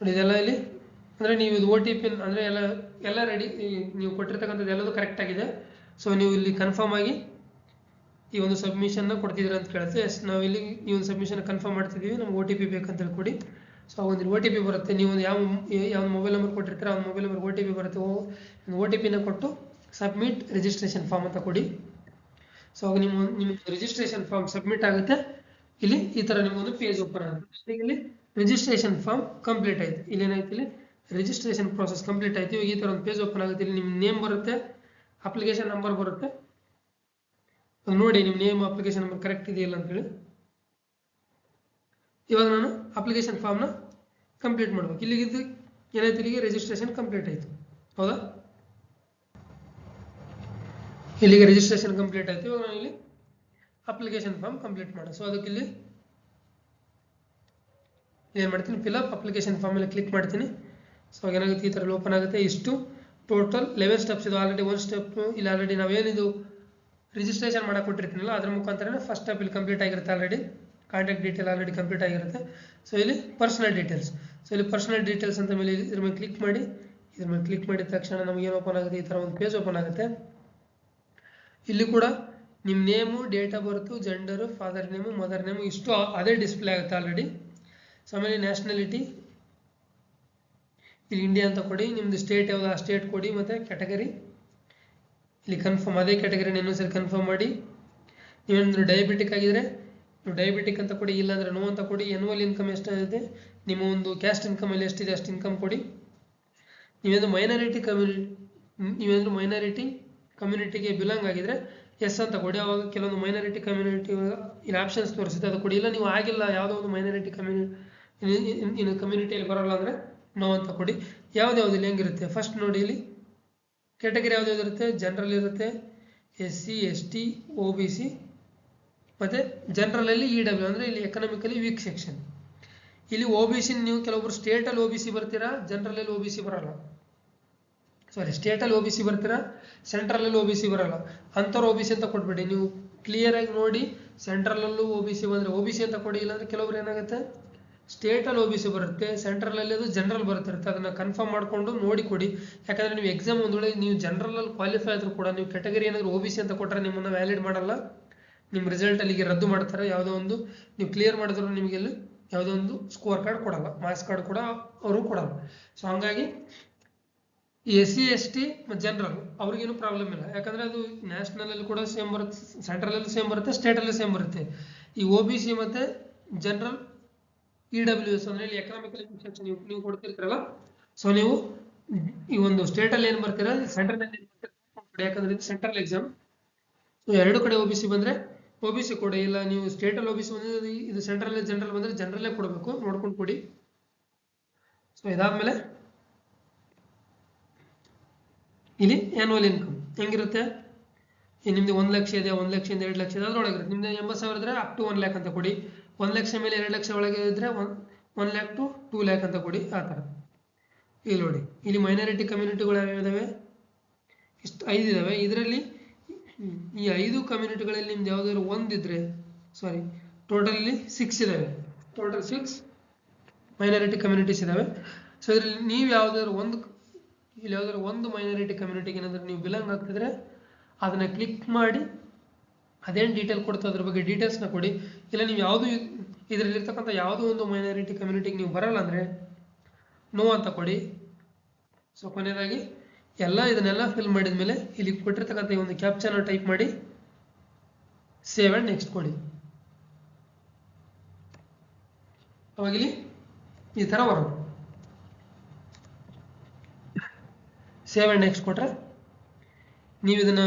ನೋಡಿ. ಇದೆಲ್ಲ ಇಲ್ಲಿ ಅಂದರೆ ನೀವು ಇದು OTP ಅಂದರೆ ಎಲ್ಲ ರೆಡಿ, ನೀವು ಕೊಟ್ಟಿರ್ತಕ್ಕಂಥದ್ದು ಎಲ್ಲದೂ ಕರೆಕ್ಟ್ ಆಗಿದೆ. ಸೊ ನೀವು ಇಲ್ಲಿ ಕನ್ಫರ್ಮ್ ಆಗಿ ಈ ಒಂದು ಸಬ್ಮಿಷನ್ನ ಕೊಡ್ತಿದ್ದೀರಾ ಅಂತ ಕೇಳುತ್ತೆ. ಎಸ್, ನಾವು ಇಲ್ಲಿ ಈ ಒಂದು ಸಬ್ಮಿಷನ್ ಕನ್ಫರ್ಮ್ ಮಾಡ್ತಿದ್ದೀವಿ, ನಮ್ಗೆ OTP ಬೇಕಂತ ಹೇಳ್ಕೊಡಿ. ಸೊ ಒಂದು OTP ಬರುತ್ತೆ. ನೀವು ಯಾವ ಮೊಬೈಲ್ ನಂಬರ್ ಕೊಟ್ಟಿರ್ತೀರ ಆ ಮೊಬೈಲ್ ನಂಬರ್ OTP ಬರುತ್ತೆ. ಒಂದು OTPನ ಕೊಟ್ಟು ಸಬ್ಮಿಟ್ ರಿಜಿಸ್ಟ್ರೇಷನ್ ಫಾರ್ಮ್ ಅಂತ ಕೊಡಿ. ಸೊ ಅವಾಗ ನಿಮ್ಮ ರಿಜಿಸ್ಟ್ರೇಷನ್ ಫಾರ್ಮ್ ಸಬ್ಮಿಟ್ ಆಗುತ್ತೆ. ಇಲ್ಲಿ ಈ ಥರ ನಿಮಗೊಂದು ಪೇಜ್ ಓಪನ್ ಆಗುತ್ತೆ. ಇಲ್ಲಿ ರಿಜಿಸ್ಟ್ರೇಷನ್ ಫಾರ್ಮ್ ಕಂಪ್ಲೀಟ್ ಆಯಿತು. ಇಲ್ಲಿ ಏನಾಯ್ತು, ಇಲ್ಲಿ ರಿಜಿಸ್ಟ್ರೇಷನ್ ಪ್ರೋಸೆಸ್ ಕಂಪ್ಲೀಟ್ ಆಯಿತು. ಈ ಥರ ಒಂದು ಪೇಜ್ ಓಪನ್ ಆಗುತ್ತೆ. ಇಲ್ಲಿ ನಿಮ್ಮ ನೇಮ್ ಬರುತ್ತೆ, ಅಪ್ಲಿಕೇಶನ್ ನಂಬರ್ ಬರುತ್ತೆ. ನೋಡಿ ನಿಮ್ಮ ನೇಮ್ ಅಪ್ಲಿಕೇಶನ್ ನಂಬರ್ ಕರೆಕ್ಟ್ ಇದೆಯಲ್ಲ ಅಂತೇಳಿ. ಇವಾಗ ನಾನು ಅಪ್ಲಿಕೇಶನ್ ಫಾರ್ಮ್ನ ಕಂಪ್ಲೀಟ್ ಮಾಡ್ಬೇಕು. ಇಲ್ಲಿಗಿದ್ದು ಏನಾಯ್ತು, ಇಲ್ಲಿಗೆ ರಿಜಿಸ್ಟ್ರೇಷನ್ ಕಂಪ್ಲೀಟ್ ಆಯಿತು. ಹೌದಾ, ಇಲ್ಲಿಗೆ ರಿಜಿಸ್ಟ್ರೇಷನ್ ಕಂಪ್ಲೀಟ್ ಆಯಿತು. ಇವಾಗ ನಾನು ಇಲ್ಲಿ ಅಪ್ಲಿಕೇಶನ್ ಫಾರ್ಮ್ ಕಂಪ್ಲೀಟ್ ಮಾಡೋಣ. ಸೊ ಅದಕ್ಕೆ ಇಲ್ಲಿ ಏನು ಮಾಡ್ತೀನಿ, ಫಿಲಪ್ ಅಪ್ಲಿಕೇಶನ್ ಫಾರ್ಮ್ ಮೇಲೆ ಕ್ಲಿಕ್ ಮಾಡ್ತೀನಿ. ಸೊ ಏನಾಗುತ್ತೆ, ಈ ಥರ ಓಪನ್ ಆಗುತ್ತೆ. ಇಷ್ಟು ಟೋಟಲ್ 11 ಸ್ಟೆಪ್ಸ್ ಇದು. ಆಲ್ರೆಡಿ ಒಂದು ಸ್ಟೆಪ್ ಇಲ್ಲಿ ಆಲ್ರೆಡಿ ನಾವೇನಿದು ರಿಜಿಸ್ಟ್ರೇಷನ್ ಮಾಡಕ್ಕೆ ಕೊಟ್ಟಿರ್ತೀನಲ್ಲ ಅದ್ರ ಮುಖಾಂತರ ಫಸ್ಟ್ ಸ್ಟೆಪ್ ಇಲ್ಲಿ ಕಂಪ್ಲೀಟ್ ಆಗಿರುತ್ತೆ. Already contact detail already complete ಆಗಿರುತ್ತೆ. ಸೊ ಇಲ್ಲಿ ಪರ್ಸನಲ್ ಡೀಟೇಲ್ಸ್. ಸೊ ಇಲ್ಲಿ ಪರ್ಸನಲ್ ಡೀಟೇಲ್ಸ್ ಅಂತ ಮೇಲೆ ಇದ್ರ ಮೇಲೆ ಕ್ಲಿಕ್ ಮಾಡಿ. ಇದ್ರ ಮೇಲೆ ಕ್ಲಿಕ್ ಮಾಡಿದ ತಕ್ಷಣ ನಮಗೆ ಏನು ಓಪನ್ ಆಗುತ್ತೆ, ಈ ಥರ ಒಂದು ಪೇಜ್ ಓಪನ್ ಆಗುತ್ತೆ. ಇಲ್ಲಿ ಕೂಡ ನಿಮ್ಮ name, date of birth, gender, father name, mother name ಇಷ್ಟು ಅದೇ ಡಿಸ್ಪ್ಲೇ ಆಗುತ್ತೆ ಆಲ್ರೆಡಿ. ಸೊ ಆಮೇಲೆ ನ್ಯಾಷನಾಲಿಟಿ ಇಲ್ಲಿ ಇಂಡಿಯಾ ಅಂತ ಕೊಡಿ. ನಿಮ್ಮದು ಸ್ಟೇಟ್ ಯಾವುದು ಆ ಸ್ಟೇಟ್ ಕೊಡಿ. ಮತ್ತು ಕ್ಯಾಟಗರಿ ಇಲ್ಲಿ ಕನ್ಫರ್ಮ್, ಅದೇ ಕ್ಯಾಟಗರಿನ ಇನ್ನೊಂದ್ಸರಿ ಕನ್ಫರ್ಮ್ ಮಾಡಿ. ನೀವೇನಾದರೂ ಡಯಾಬಿಟಿಕ್ ಆಗಿದ್ರೆ ನೀವು ಡಯಾಬಿಟಿಕ್ ಅಂತ ಕೊಡಿ, ಇಲ್ಲಾಂದರೆ ನೋ ಅಂತ ಕೊಡಿ. ಎನ್ಯುವಲ್ ಇನ್ಕಮ್ ಎಷ್ಟಿದೆ, ನಿಮ್ಮ ಒಂದು ಕ್ಯಾಸ್ಟ್ ಇನ್ಕಮಲ್ಲಿ ಎಷ್ಟಿದೆ ಅಷ್ಟು ಇನ್ಕಮ್ ಕೊಡಿ. ನೀವೇನಾದರೂ ಮೈನಾರಿಟಿ ಕಮ್ಯುನಿಟಿಗೆ ಬಿಲಾಂಗ್ ಆಗಿದ್ರೆ ಎಸ್ ಅಂತ ಕೊಡಿ. ಅವಾಗ ಕೆಲವೊಂದು ಮೈನಾರಿಟಿ ಕಮ್ಯುನಿಟಿ ಇಲ್ಲಿ ಆಪ್ಷನ್ಸ್ ತೋರಿಸುತ್ತೆ, ಅದು ಕೊಡಿ. ಇಲ್ಲ ನೀವು ಆಗಿಲ್ಲ, ಯಾವುದೋ ಒಂದು ಮೈನಾರಿಟಿ ಕಮ್ಯುನಿಟಿಯಲ್ಲಿ ಬರೋಲ್ಲ ಅಂದರೆ ನೋ ಅಂತ ಕೊಡಿ. ಯಾವುದ್ಯಾವುದಿಲ್ಲ ಹೆಂಗಿರುತ್ತೆ ಫಸ್ಟ್ ನೋಡಿ. ಇಲ್ಲಿ ಕ್ಯಾಟಗರಿ ಯಾವುದಿರುತ್ತೆ, ಜನರಲ್ ಇರುತ್ತೆ, SC ST OBC ಮತ್ತು ಜನರಲಲ್ಲಿ EW ಅಂದರೆ ಇಲ್ಲಿ ಎಕನಾಮಿಕಲಿ ವೀಕ್ ಸೆಕ್ಷನ್. ಇಲ್ಲಿ OBC ನೀವು ಕೆಲವೊಬ್ರು ಸ್ಟೇಟಲ್ಲಿ OBC ಬರ್ತೀರಾ, ಜನರಲಲ್ಲಿ OBC ಬರಲ್ಲ. ಸ್ಟೇಟಲ್ಲಿ OBC ಬರ್ತೀರಾ, ಸೆಂಟ್ರಲಲ್ಲಿ OBC ಬರಲ್ಲ. ಅಂಥವ್ರು OBC ಅಂತ ಕೊಟ್ಬಿಡಿ. ನೀವು ಕ್ಲಿಯರಾಗಿ ನೋಡಿ, ಸೆಂಟ್ರಲಲ್ಲೂ OBC ಬಂದರೆ OBC ಅಂತ ಕೊಡಿ. ಇಲ್ಲಾಂದರೆ ಕೆಲವೊಬ್ರು ಏನಾಗುತ್ತೆ, ಸ್ಟೇಟಲ್ಲಿ OBC ಬರುತ್ತೆ, ಸೆಂಟ್ರಲಲ್ಲಿ ಅದು ಜನರಲ್ ಬರ್ತಿರುತ್ತೆ. ಅದನ್ನು ಕನ್ಫರ್ಮ್ ಮಾಡಿಕೊಂಡು ನೋಡಿ ಕೊಡಿ. ಯಾಕಂದರೆ ನೀವು ಎಕ್ಸಾಮ್ ಒಂದು ವೇಳೆ ನೀವು ಜನರಲಲ್ಲಿ ಕ್ವಾಲಿಫೈ ಆದರೂ ಕೂಡ ನೀವು ಕ್ಯಾಟಗರಿ ಏನಾದರೂ OBC ಅಂತ ಕೊಟ್ಟರೆ ನಿಮ್ಮನ್ನು ವ್ಯಾಲಿಡ್ ಮಾಡಲ್ಲ. ನಿಮ್ಮ ರಿಸಲ್ಟ್ ಅಲ್ಲಿಗೆ ರದ್ದು ಮಾಡ್ತಾರೆ. ಯಾವುದೋ ಒಂದು ನೀವು ಕ್ಲಿಯರ್ ಮಾಡಿದ್ರು ನಿಮಗೆ ಅಲ್ಲಿ ಯಾವುದೋ ಒಂದು ಸ್ಕೋರ್ ಕಾರ್ಡ್ ಕೊಡಲ್ಲ, ಮಾರ್ಕ್ಸ್ ಕಾರ್ಡ್ ಕೂಡ ಅವರು ಕೊಡಲ್ಲ. ಸೊ ಹಂಗಾಗಿ SC ST ಮತ್ತು ಜನರಲ್ ಅವ್ರಿಗೇನು ಪ್ರಾಬ್ಲಮ್ ಇಲ್ಲ. ಯಾಕಂದರೆ ಅದು ನ್ಯಾಷನಲಲ್ಲಿ ಕೂಡ ಸೇಮ್ ಬರುತ್ತೆ, ಸೆಂಟ್ರಲಲ್ಲಿ ಸೇಮ್ ಬರುತ್ತೆ, ಸ್ಟೇಟಲ್ಲಿ ಸೇಮ್ ಬರುತ್ತೆ. ಈ OBC ಮತ್ತು ಜನರಲ್ EWS ಅಂದರೆ ಇಲ್ಲಿ ಎಕನಾಮಿಕಲಿ ಸೆಕ್ಷನ್ ನೀವು ಕೊಡ್ತಿರ್ತೀರಲ್ಲ. ಸೊ ನೀವು ಈ ಒಂದು ಸ್ಟೇಟಲ್ಲಿ ಏನು ಬರ್ತೀರಾ, ಸೆಂಟ್ರಲಲ್ಲಿ ಏನು ಬರ್ತೀರಾ, ಯಾಕಂದರೆ ಇದು ಸೆಂಟ್ರಲ್ ಎಕ್ಸಾಮ್. ಸೊ ಎರಡು ಕಡೆ OBC ಬಂದರೆ OBC ಕೊಡಿ. ಇಲ್ಲ ನೀವು ಸ್ಟೇಟಲ್ಲಿ OBC ಬಂದರೆ ಇದು ಸೆಂಟ್ರಲ್ ಜನರಲ್ ಬಂದರೆ ಜನರಲ್ಲೇ ಕೊಡಬೇಕು, ನೋಡ್ಕೊಂಡು ಕೊಡಿ. ಸೊ ಇದಾದಮೇಲೆ ಇಲ್ಲಿ ಆ್ಯನ್ಯುವಲ್ ಇನ್ಕಮ್ ಹೆಂಗಿರುತ್ತೆ, ನಿಮ್ಮದು 1 ಲಕ್ಷ ಇದೆ, 1 ಲಕ್ಷದಿಂದ 2 ಲಕ್ಷ ಇದೆ, ಅದರೊಳಗಿರುತ್ತೆ. ನಿಮ್ಮದು 80,000 ಇದ್ದರೆ ಅಪ್ ಟು 1 ಲ್ಯಾಕ್ ಅಂತ ಕೊಡಿ. 1 ಲಕ್ಷ ಮೇಲೆ 2 ಲಕ್ಷ ಒಳಗೆ ಇದ್ದರೆ 1 ಲ್ಯಾಕ್ ಟು 2 ಲ್ಯಾಕ್ ಅಂತ ಕೊಡಿ. ಆ ಥರ ಇಲ್ಲಿ ನೋಡಿ. ಇಲ್ಲಿ ಮೈನಾರಿಟಿ ಕಮ್ಯುನಿಟಿಗಳು ಯಾವ್ಯಾವಿದಾವೆ, ಇಷ್ಟು 5 ಇದ್ದಾವೆ. ಇದರಲ್ಲಿ ಈ 5 ಕಮ್ಯುನಿಟಿಗಳಲ್ಲಿ ನಿಮ್ದು ಯಾವುದಾದ್ರು ಒಂದಿದ್ರೆ ಟೋಟಲ್ ಇಲ್ಲಿ 6 ಇದ್ದಾವೆ. ಟೋಟಲ್ 6 ಮೈನಾರಿಟಿ ಕಮ್ಯುನಿಟೀಸ್ ಇದ್ದಾವೆ. ಸೊ ಇದರಲ್ಲಿ ನೀವು ಯಾವುದಾದ್ರು ಒಂದು ಮೈನಾರಿಟಿ ಕಮ್ಯುನಿಟಿಗೆ ಏನಾದರೂ ನೀವು ಬಿಲಾಂಗ್ ಆಗ್ತಿದ್ರೆ ಅದನ್ನು ಕ್ಲಿಕ್ ಮಾಡಿ ಅದೇನು ಡೀಟೇಲ್ ಕೊಡ್ತಾ ಅದ್ರ ಬಗ್ಗೆ ಡೀಟೇಲ್ಸ್ನ ಕೊಡಿ. ಇಲ್ಲ ನೀವು ಯಾವುದು ಇದರಲ್ಲಿರ್ತಕ್ಕಂಥ ಯಾವುದೋ ಒಂದು ಮೈನಾರಿಟಿ ಕಮ್ಯುನಿಟಿಗೆ ನೀವು ಬರಲ್ಲ ಅಂದರೆ ನೋ ಅಂತ ಕೊಡಿ. ಸೊ ಕೊನೆಯದಾಗಿ ಇದನ್ನೆಲ್ಲ ಫಿಲ್ ಮಾಡಿದ ಮೇಲೆ ಇಲ್ಲಿ ಕೊಟ್ಟಿರ್ತಕ್ಕಂಥ ಈ ಒಂದು ಕ್ಯಾಪ್ಚರ್ನ ಟೈಪ್ ಮಾಡಿ ಸೇವ್ ಆ್ಯಂಡ್ ನೆಕ್ಸ್ಟ್ ಕೊಡಿ. ಅವಾಗಿಲ್ಲಿ ಈ ಥರ ಬರೋದು. ಸೇವ್ ಆ್ಯಂಡ್ ನೆಕ್ಸ್ಟ್ ಕೊಟ್ಟರೆ ನೀವು ಇದನ್ನು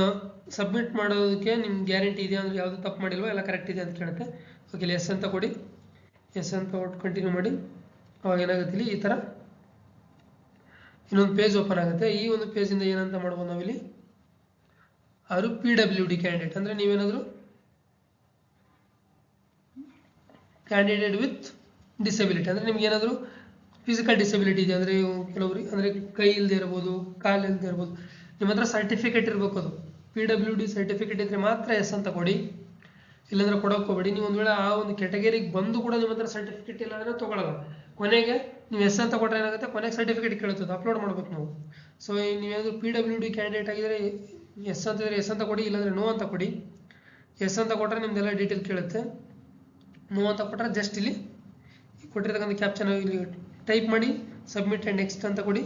ಸಬ್ಮಿಟ್ ಮಾಡೋದಕ್ಕೆ ನಿಮ್ಗೆ ಗ್ಯಾರಂಟಿ ಇದೆ ಅಂದರೆ ಯಾವುದು ತಪ್ಪು ಮಾಡಿಲ್ವೋ ಎಲ್ಲ ಕರೆಕ್ಟ್ ಇದೆ ಅಂತ ಕೇಳುತ್ತೆ. ಓಕೆ, ಇಲ್ಲಿ ಎಸ್ ಅಂತ ಕೊಡಿ. ಎಸ್ ಅಂತ ಕೊಟ್ಟು ಕಂಟಿನ್ಯೂ ಮಾಡಿ. ಅವಾಗ ಏನಾಗುತ್ತೆ, ಇಲ್ಲಿ ಈ ಥರ ಇನ್ನೊಂದು ಪೇಜ್ ಓಪನ್ ಆಗುತ್ತೆ. ಈ ಒಂದು ಪೇಜಿಂದ ಏನಂತ ಮಾಡ್ಬೋದು ನಾವಿಲ್ಲಿ, ಅವರು PWD ಕ್ಯಾಂಡಿಡೇಟ್ ಅಂದರೆ ನೀವೇನಾದರೂ ಕ್ಯಾಂಡಿಡೇಟ್ ವಿತ್ ಡಿಸೆಬಿಲಿಟಿ ಅಂದರೆ ನಿಮ್ಗೆ ಏನಾದರೂ ಫಿಸಿಕಲ್ ಡಿಸೆಬಿಲಿಟಿ ಇದೆ ಅಂದರೆ ಕೆಲವ್ರಿಗೆ ಅಂದರೆ ಕೈ ಇಲ್ಲದೆ ಇರ್ಬೋದು, ಕಾಲು ಇಲ್ಲದೆ ಇರ್ಬೋದು, ನಿಮ್ಮ ಹತ್ರ ಸರ್ಟಿಫಿಕೇಟ್ ಇರಬೇಕು. ಅದು PWD ಸರ್ಟಿಫಿಕೇಟ್ ಇದ್ದರೆ ಮಾತ್ರ ಎಸ್ ಅಂತ ಕೊಡಿ. ಇಲ್ಲಾಂದ್ರೆ ಕೊಡೋಕೆ ಹೋಗಬೇಡಿ. ನೀವು ಒಂದು ವೇಳೆ ಆ ಒಂದು ಕ್ಯಾಟಗರಿಗೆ ಬಂದು ಕೂಡ ನಿಮ್ಮ ಹತ್ರ ಸರ್ಟಿಫಿಕೇಟ್ ಇಲ್ಲ ಅಂದರೆ ತೊಗೊಳಲ್ಲ. ಕೊನೆಗೆ ನೀವು ಎಸ್ ಅಂತ ಕೊಟ್ಟರೆ ಏನಾಗುತ್ತೆ, ಕೊನೆಗೆ ಸರ್ಟಿಫಿಕೇಟ್ ಕೇಳುತ್ತದೆ, ಅಪ್ಲೋಡ್ ಮಾಡ್ಬೇಕು ನಾವು. ಸೊ ನೀವೇನಾದರೂ PWD ಕ್ಯಾಂಡಿಡೇಟ್ ಆಗಿದ್ರೆ ಎಸ್ ಅಂತಿದ್ರೆ ಎಸ್ ಅಂತ ಕೊಡಿ, ಇಲ್ಲಾಂದರೆ ನೋ ಅಂತ ಕೊಡಿ. ಎಸ್ ಅಂತ ಕೊಟ್ಟರೆ ನಿಮ್ದೆಲ್ಲ ಡೀಟೇಲ್ ಕೇಳುತ್ತೆ. ನೋ ಅಂತ ಕೊಟ್ಟರೆ ಜಸ್ಟ್ ಇಲ್ಲಿ ಕೊಟ್ಟಿರ್ತಕ್ಕಂಥ ಕ್ಯಾಪ್ಚನ್ ಇಲ್ಲಿ ಟೈಪ್ ಮಾಡಿ ಸಬ್ಮಿಟ್ ಆ್ಯಂಡ್ ನೆಕ್ಸ್ಟ್ ಅಂತ ಕೊಡಿ.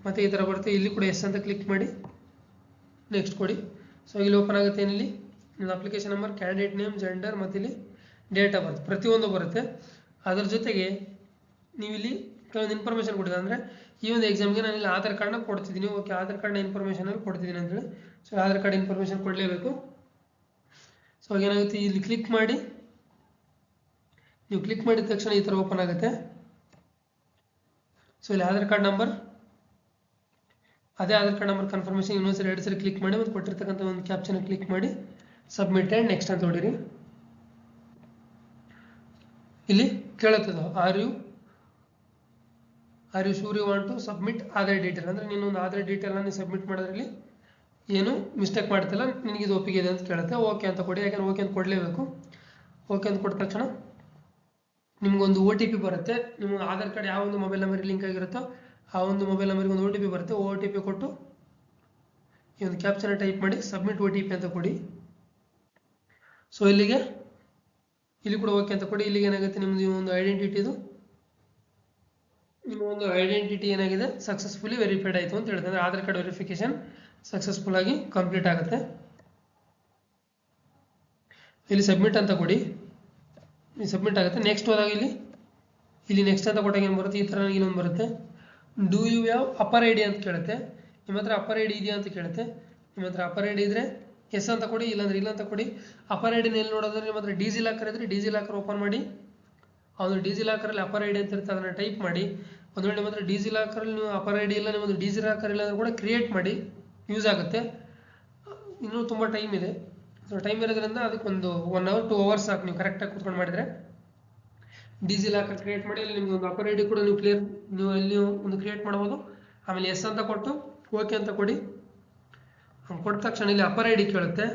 ಮತ್ತು ಈ ಥರ ಬರುತ್ತೆ. ಇಲ್ಲಿ ಕೂಡ ಎಸ್ ಅಂತ ಕ್ಲಿಕ್ ಮಾಡಿ ನೆಕ್ಸ್ಟ್ ಕೊಡಿ. ಸೊ ಇಲ್ಲಿ ಓಪನ್ ಆಗುತ್ತೆ. ಏನಿಲ್ಲಿ ನಿಮ್ಮ application number, candidate name, gender ಮತ್ತು ಇಲ್ಲಿ ಡೇಟ್ ಆಫ್ ಬರ್ತ್ ಪ್ರತಿಯೊಂದು ಬರುತ್ತೆ. ಅದರ ಜೊತೆಗೆ ನೀವು ಇಲ್ಲಿ ಕೆಲವೊಂದು ಇನ್ಫಾರ್ಮೇಷನ್ ಕೊಟ್ಟಿದೆ. ಅಂದರೆ ಈ ಒಂದು ಎಕ್ಸಾಮ್ಗೆ ನಾನು ಇಲ್ಲಿ ಆಧಾರ್ ಕಾರ್ಡ್ನ ಕೊಡ್ತಿದ್ದೀನಿ. ಓಕೆ, ಆಧಾರ್ ಕಾರ್ಡ್ನ ಇನ್ಫಾರ್ಮೇಷನಲ್ಲಿ ಕೊಡ್ತಿದ್ದೀನಿ ಅಂತೇಳಿ. ಸೊ ಆಧಾರ್ ಕಾರ್ಡ್ ಇನ್ಫಾರ್ಮೇಷನ್ ಕೊಡಲೇಬೇಕು. ಸೊ ಏನಾಗುತ್ತೆ, ಇಲ್ಲಿ ಕ್ಲಿಕ್ ಮಾಡಿ, ನೀವು ಕ್ಲಿಕ್ ಮಾಡಿದ ತಕ್ಷಣ ಈ ಥರ ಓಪನ್ ಆಗುತ್ತೆ. ಸೊ ಇಲ್ಲಿ ಆಧಾರ್ ಕಾರ್ಡ್ ನಂಬರ್, ಅದೇ ಆಧಾರ್ ಕಾರ್ಡ್ ನಂಬರ್ ಕನ್ಫರ್ಮೇಷನ್ ಇನ್ನೊಂದ್ಸರಿ 2 ಸರಿ ಕ್ಲಿಕ್ ಮಾಡಿ ಮತ್ತು ಕೊಟ್ಟಿರ್ತಕ್ಕಂಥ ಒಂದು ಕ್ಯಾಪ್ಚನ್ ಕ್ಲಿಕ್ ಮಾಡಿ ಸಬ್ಮಿಟ್ ಆ್ಯಂಡ್ ನೆಕ್ಸ್ಟ್ ಅಂತ ಹೊಡಿರಿ. ಇಲ್ಲಿ ಕೇಳುತ್ತದೆ are you sure you want to submit Aadhaar detail. ಅಂದರೆ ನೀನು ಒಂದು ಆಧಾರ್ ಡೀಟೇಲ್ನ ನೀವು ಸಬ್ಮಿಟ್ ಮಾಡೋದ್ರಲ್ಲಿ ಏನು ಮಿಸ್ಟೇಕ್ ಮಾಡ್ತಿಲ್ಲ, ನಿನಗೆ ಇದು ಒಪ್ಪಿಗೆ ಇದೆ ಅಂತ ಕೇಳುತ್ತೆ. ಓಕೆ ಅಂತ ಕೊಡಿ, ಯಾಕಂದ್ರೆ ಓಕೆ ಅಂತ ಕೊಡಲೇಬೇಕು. ಓಕೆ ಅಂತ ಕೊಟ್ಟ ತಕ್ಷಣ ನಿಮ್ಗೊಂದು OTP ಬರುತ್ತೆ. ನಿಮ್ಮ ಆಧಾರ್ ಕಾರ್ಡ್ ಯಾವ ಒಂದು ಮೊಬೈಲ್ ನಂಬರ್ ಲಿಂಕ್ ಆಗಿರುತ್ತೋ ಆ ಒಂದು ಮೊಬೈಲ್ ನಂಬರ್ಗೆ ಒಂದು OTP ಬರುತ್ತೆ. OTP ಕೊಟ್ಟು ಈ ಒಂದು ಕ್ಯಾಪ್ಚನ್ ಟೈಪ್ ಮಾಡಿ ಸಬ್ಮಿಟ್ OTP ಅಂತ ಕೊಡಿ. ಸೊ ಇಲ್ಲಿ ಕೂಡ ಓಕೆ ಅಂತ ಕೊಡಿ. ಇಲ್ಲಿಗೆ ಏನಾಗುತ್ತೆ, ನಿಮ್ಮದು ಒಂದು ಐಡೆಂಟಿಟಿದು ನಿಮ್ಮ ಒಂದು ಐಡೆಂಟಿಟಿ ಏನಾಗಿದೆ ಸಕ್ಸಸ್ಫುಲಿ ವೆರಿಫೈಡ್ ಆಯಿತು ಅಂತ ಹೇಳಿದ್ರೆ, ಅಂದರೆ ಆಧಾರ್ ಕಾರ್ಡ್ ವೆರಿಫಿಕೇಶನ್ ಸಕ್ಸಸ್ಫುಲ್ ಆಗಿ ಕಂಪ್ಲೀಟ್ ಆಗುತ್ತೆ. ಇಲ್ಲಿ ಸಬ್ಮಿಟ್ ಅಂತ ಕೊಡಿ, ಸಬ್ಮಿಟ್ ಆಗುತ್ತೆ. ನೆಕ್ಸ್ಟ್ ಹೋದಾಗ ಇಲ್ಲಿ ನೆಕ್ಸ್ಟ್ ಅಂತ ಕೊಟ್ಟಾಗ ಏನು ಬರುತ್ತೆ, ಈ ಥರ ಇನ್ನೊಂದು ಬರುತ್ತೆ. Do you have APAR ID ಅಂತ ಕೇಳುತ್ತೆ. ನಿಮ್ಮ ಹತ್ರ ಅಪರ್ ಐಡಿ ಇದೆಯಾ ಅಂತ ಕೇಳುತ್ತೆ. ನಿಮ್ಮ ಹತ್ರ ಅಪರ್ ಐಡಿ ಇದ್ರೆ ಎಸ್ ಅಂತ ಕೊಡಿ, ಇಲ್ಲಾಂದ್ರೆ ಇಲ್ಲ ಅಂತ ಕೊಡಿ. ಅಪರ್ ಐಡಿನ ಎಲ್ಲಿ ನೋಡೋದ್ರೆ ನಿಮ್ಮ ಹತ್ರ ಡಿಜಿಲಾಕರ್ ಇದ್ರೆ ಡಿಜಿಲಾಕರ್ ಓಪನ್ ಮಾಡಿ, ಅದು ಡಿಜಿಲಾಕರಲ್ಲಿ ಅಪರ್ ಐಡಿ ಅಂತ ಇರುತ್ತೆ, ಅದನ್ನು ಟೈಪ್ ಮಾಡಿ. ಒಂದು ವೇಳೆ ನಿಮ್ಮ ಹತ್ರ ಡಿಜಿಲಾಕರಲ್ಲಿ ನೀವು ಅಪರ್ ಐಡಿ ಇಲ್ಲ, ನಿಮ್ಮದು ಡಿಜಿಲಾಕರ್ ಇಲ್ಲ ಅಂದ್ರೆ ಕೂಡ ಕ್ರಿಯೇಟ್ ಮಾಡಿ, ಯೂಸ್ ಆಗುತ್ತೆ. ಇನ್ನೂ ತುಂಬ ಟೈಮ್ ಇದೆ. ಸೊ ಟೈಮ್ ಇರೋದ್ರಿಂದ ಅದಕ್ಕೊಂದು 1 hour 2 hours ಸಾಕು ನೀವು ಕರೆಕ್ಟಾಗಿ ಕೂತ್ಕೊಂಡು ಮಾಡಿದರೆ. ಡಿಜಿಲಾಕರ್ ಕ್ರಿಯೇಟ್ ಮಾಡಿ ಅಲ್ಲಿ ನಿಮ್ಗೆ ಒಂದು ಅಪರ್ ಐಡಿ ಕೂಡ ನೀವು ಅಲ್ಲಿ ಒಂದು ಕ್ರಿಯೇಟ್ ಮಾಡ್ಬೋದು. ಆಮೇಲೆ ಎಸ್ ಅಂತ ಕೊಟ್ಟು ಓಕೆ ಅಂತ ಕೊಡಿ. ಕೊಟ್ಟ ತಕ್ಷಣ ಇಲ್ಲಿ ಅಪರ್ ಐಡಿ ಕೇಳುತ್ತೆ.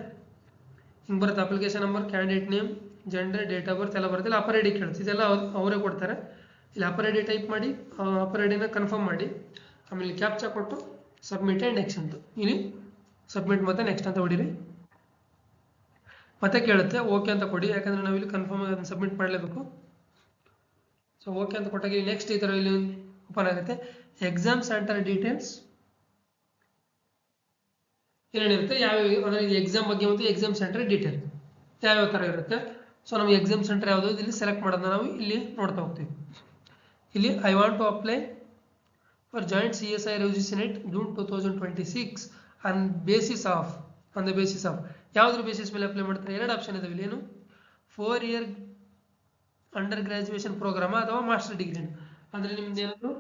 ಹಿಂಗೆ ಬರುತ್ತೆ, application number, candidate name, gender, date of birth ಎಲ್ಲ ಬರುತ್ತೆ. ಇಲ್ಲಿ ಅಪರ್ ಐಡಿ ಕೇಳುತ್ತೆ. ಇದೆಲ್ಲ ಅವರೇ ಕೊಡ್ತಾರೆ. ಇಲ್ಲಿ ಅಪರ್ ಐಡಿ ಟೈಪ್ ಮಾಡಿ ಅಪರ್ ಐಡಿನ ಕನ್ಫರ್ಮ್ ಮಾಡಿ, ಆಮೇಲೆ ಕ್ಯಾಪ್ಚಾ ಕೊಟ್ಟು ಸಬ್ಮಿಟ್ ಆ್ಯಂಡ್ ನೆಕ್ಸ್ಟ್ ಅಂತ ಇಲ್ಲಿ ಸಬ್ಮಿಟ್ ಮತ್ತು ನೆಕ್ಸ್ಟ್ ಅಂತ ಹೊಡೀರಿ. ಮತ್ತೆ ಕೇಳುತ್ತೆ ಓಕೆ ಅಂತ ಕೊಡಿ, ಯಾಕಂದರೆ ನಾವಿಲ್ಲಿ ಕನ್ಫರ್ಮ್ ಆಗಿ ಅದನ್ನು ಸಬ್ಮಿಟ್ ಮಾಡಲೇಬೇಕು. ಸೊ ಓಕೆ ಅಂತ ಕೊಟ್ಟಾಗ ಇಲ್ಲಿ ನೆಕ್ಸ್ಟ್ ಈ ಥರ ಇಲ್ಲಿ ಓಪನ್ ಆಗುತ್ತೆ. ಎಕ್ಸಾಮ್ ಸೆಂಟರ್ ಡೀಟೇಲ್ಸ್ ಏನೇನಿರುತ್ತೆ, ಯಾವ್ಯಾವ ಅಂದರೆ ಇದು ಎಕ್ಸಾಮ್ ಬಗ್ಗೆ ಮತ್ತು ಎಕ್ಸಾಮ್ ಸೆಂಟರ್ ಡೀಟೇಲ್ ಯಾವ್ಯಾವ ಥರ ಇರುತ್ತೆ. ಸೊ ನಮಗೆ ಎಕ್ಸಾಮ್ ಸೆಂಟರ್ ಯಾವುದು ಇಲ್ಲಿ ಸೆಲೆಕ್ಟ್ ಮಾಡೋದನ್ನ ನಾವು ಇಲ್ಲಿ ನೋಡ್ತಾ ಹೋಗ್ತೀವಿ. ಇಲ್ಲಿ I want to apply for joint CSIR UGC NET June 2026 on the basis of ಯಾವುದ್ರ ಬೇಸಿಸ್ ಮೇಲೆ ಅಪ್ಲೈ ಮಾಡ್ತಾರೆ. 2 ಆಪ್ಷನ್ ಇದಾವೆ ಇಲ್ಲಿ. ಏನು 4 year ಅಂಡರ್ ಗ್ರಾಜುಯೇಷನ್ ಪ್ರೋಗ್ರಾಮ ಅಥವಾ ಮಾಸ್ಟರ್ ಡಿಗ್ರಿ. ಅಂದರೆ ನಿಮ್ದು ಏನಾದರೂ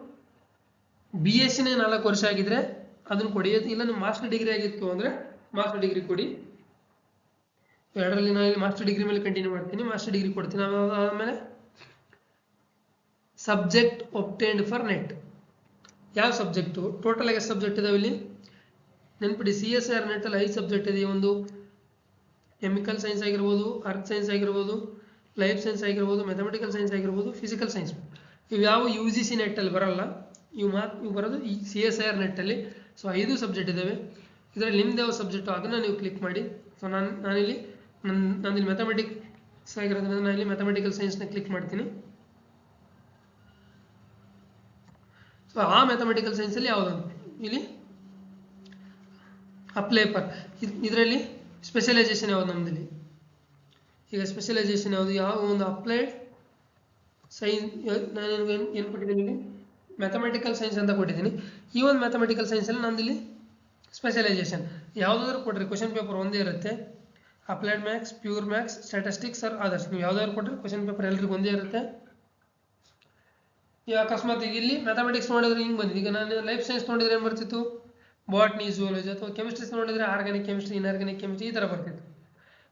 BSc 4 ವರ್ಷ ಆಗಿದ್ರೆ ಅದನ್ನು ಕೊಡಿ, ಇಲ್ಲ ನಿಮ್ಮ ಮಾಸ್ಟರ್ ಡಿಗ್ರಿ ಆಗಿತ್ತು ಅಂದರೆ ಮಾಸ್ಟರ್ ಡಿಗ್ರಿ ಕೊಡಿ. ಎರಡರಲ್ಲಿ ನಾನು ಇಲ್ಲಿ ಮಾಸ್ಟರ್ ಡಿಗ್ರಿ ಮೇಲೆ ಕಂಟಿನ್ಯೂ ಮಾಡ್ತೀನಿ, ಮಾಸ್ಟರ್ ಡಿಗ್ರಿ ಕೊಡ್ತೀನಿ. ಆಮೇಲೆ ಸಬ್ಜೆಕ್ಟ್ ಒಬ್ಟೈನ್ಡ್ ಫಾರ್ ನೆಟ್, ಯಾವ ಸಬ್ಜೆಕ್ಟು, ಟೋಟಲ್ ಆಗಿ ಸಬ್ಜೆಕ್ಟ್ ಇದಾವೆ ಇಲ್ಲಿ ನೆನ್ಪಿಡಿ. CSIR ನೆಟ್ಟಲ್ಲಿ 5 ಸಬ್ಜೆಕ್ಟ್ ಇದೆ. ಒಂದು ಕೆಮಿಕಲ್ ಸೈನ್ಸ್ ಆಗಿರ್ಬೋದು, ಅರ್ತ್ ಸೈನ್ಸ್ ಆಗಿರ್ಬೋದು, ಲೈಫ್ ಸೈನ್ಸ್ ಆಗಿರ್ಬೋದು, ಮ್ಯಾಥಮೆಟಿಕಲ್ ಸೈನ್ಸ್ ಆಗಿರ್ಬೋದು, ಫಿಸಿಕಲ್ ಸೈನ್ಸ್. ಇವು ಯಾವ UGC ನೆಟ್ಟಲ್ಲಿ ಬರಲ್ಲ, ಇವು ಬರೋದು ಈ CSIR ನೆಟ್ಟಲ್ಲಿ. ಸೊ 5 ಸಬ್ಜೆಕ್ಟ್ ಇದ್ದಾವೆ. ಇದರಲ್ಲಿ ನಿಮ್ದು ಯಾವ ಸಬ್ಜೆಕ್ಟು ಅದನ್ನು ನೀವು ಕ್ಲಿಕ್ ಮಾಡಿ. ಸೊ ನಾನಿಲ್ಲಿ ಮ್ಯಾಥಮೆಟಿಕ್ಸ್ ಆಗಿರೋದ್ರಿಂದ ನಾನು ಇಲ್ಲಿ ಮ್ಯಾಥಮೆಟಿಕಲ್ ಸೈನ್ಸ್ನ ಕ್ಲಿಕ್ ಮಾಡ್ತೀನಿ. ಸೊ ಆ ಮ್ಯಾಥಮೆಟಿಕಲ್ ಸೈನ್ಸಲ್ಲಿ ಯಾವುದು ಇಲ್ಲಿ ಅಪ್ಲೈ ಫಾರ್, ಇದರಲ್ಲಿ ಸ್ಪೆಷಲೈಸೇಷನ್ ಯಾವುದು ನಮ್ಮದಲ್ಲಿ. ಈಗ ಸ್ಪೆಷಲೈಸೇಷನ್ ಯಾವುದು, ಯಾವ ಒಂದು ಅಪ್ಲೈಡ್ ಸೈನ್ಸ್ ನಾನು ಏನು ಕೊಟ್ಟಿದ್ದೀನಿ ಇಲ್ಲಿ ಮ್ಯಾಥಮೆಟಿಕಲ್ ಸೈನ್ಸ್ ಅಂತ ಕೊಟ್ಟಿದ್ದೀನಿ. ಈ ಒಂದು ಮ್ಯಾಥಮೆಟಿಕಲ್ ಸೈನ್ಸಲ್ಲಿ ನಂದಿಲ್ಲಿ ಸ್ಪೆಷಲೈಸೇಷನ್ ಯಾವುದಾದ್ರು ಕೊಟ್ಟರೆ ಕ್ವಶನ್ ಪೇಪರ್ ಒಂದೇ ಇರುತ್ತೆ. Applied maths, pure maths, statistics or others, ನೀವು ಯಾವುದಾದ್ರು ಕೊಟ್ಟರೆ ಕ್ವಶನ್ ಪೇಪರ್ ಎಲ್ರಿಗೂ ಒಂದೇ ಇರುತ್ತೆ. ಈಗ ಅಕಸ್ಮಾತ್ ಈಗ ಇಲ್ಲಿ ಮ್ಯಾಥಮೆಟಿಕ್ಸ್ ನೋಡಿದ್ರೆ ಹಿಂಗೆ ಬಂದಿದೆ. ಈಗ ನಾನು ಲೈಫ್ ಸೈನ್ಸ್ ನೋಡಿದ್ರೆ ಏನು ಬರ್ತಿತ್ತು, ಬಾಟ್ನಿ, ಝೂಲಜಿ, ಅಥವಾ ಕೆಮಿಸ್ಟ್ರೀಸ್ ನೋಡಿದರೆ ಆರ್ಗ್ಯಾನಿಕ್ ಕೆಮಿಸ್ಟ್ರಿ, ಇನ್ಆರ್ಗ್ಯಾನಿಕ್ ಕೆಮಿಸ್ಟ್ರಿ ಈ ಥರ ಬರ್ತಿತ್ತು.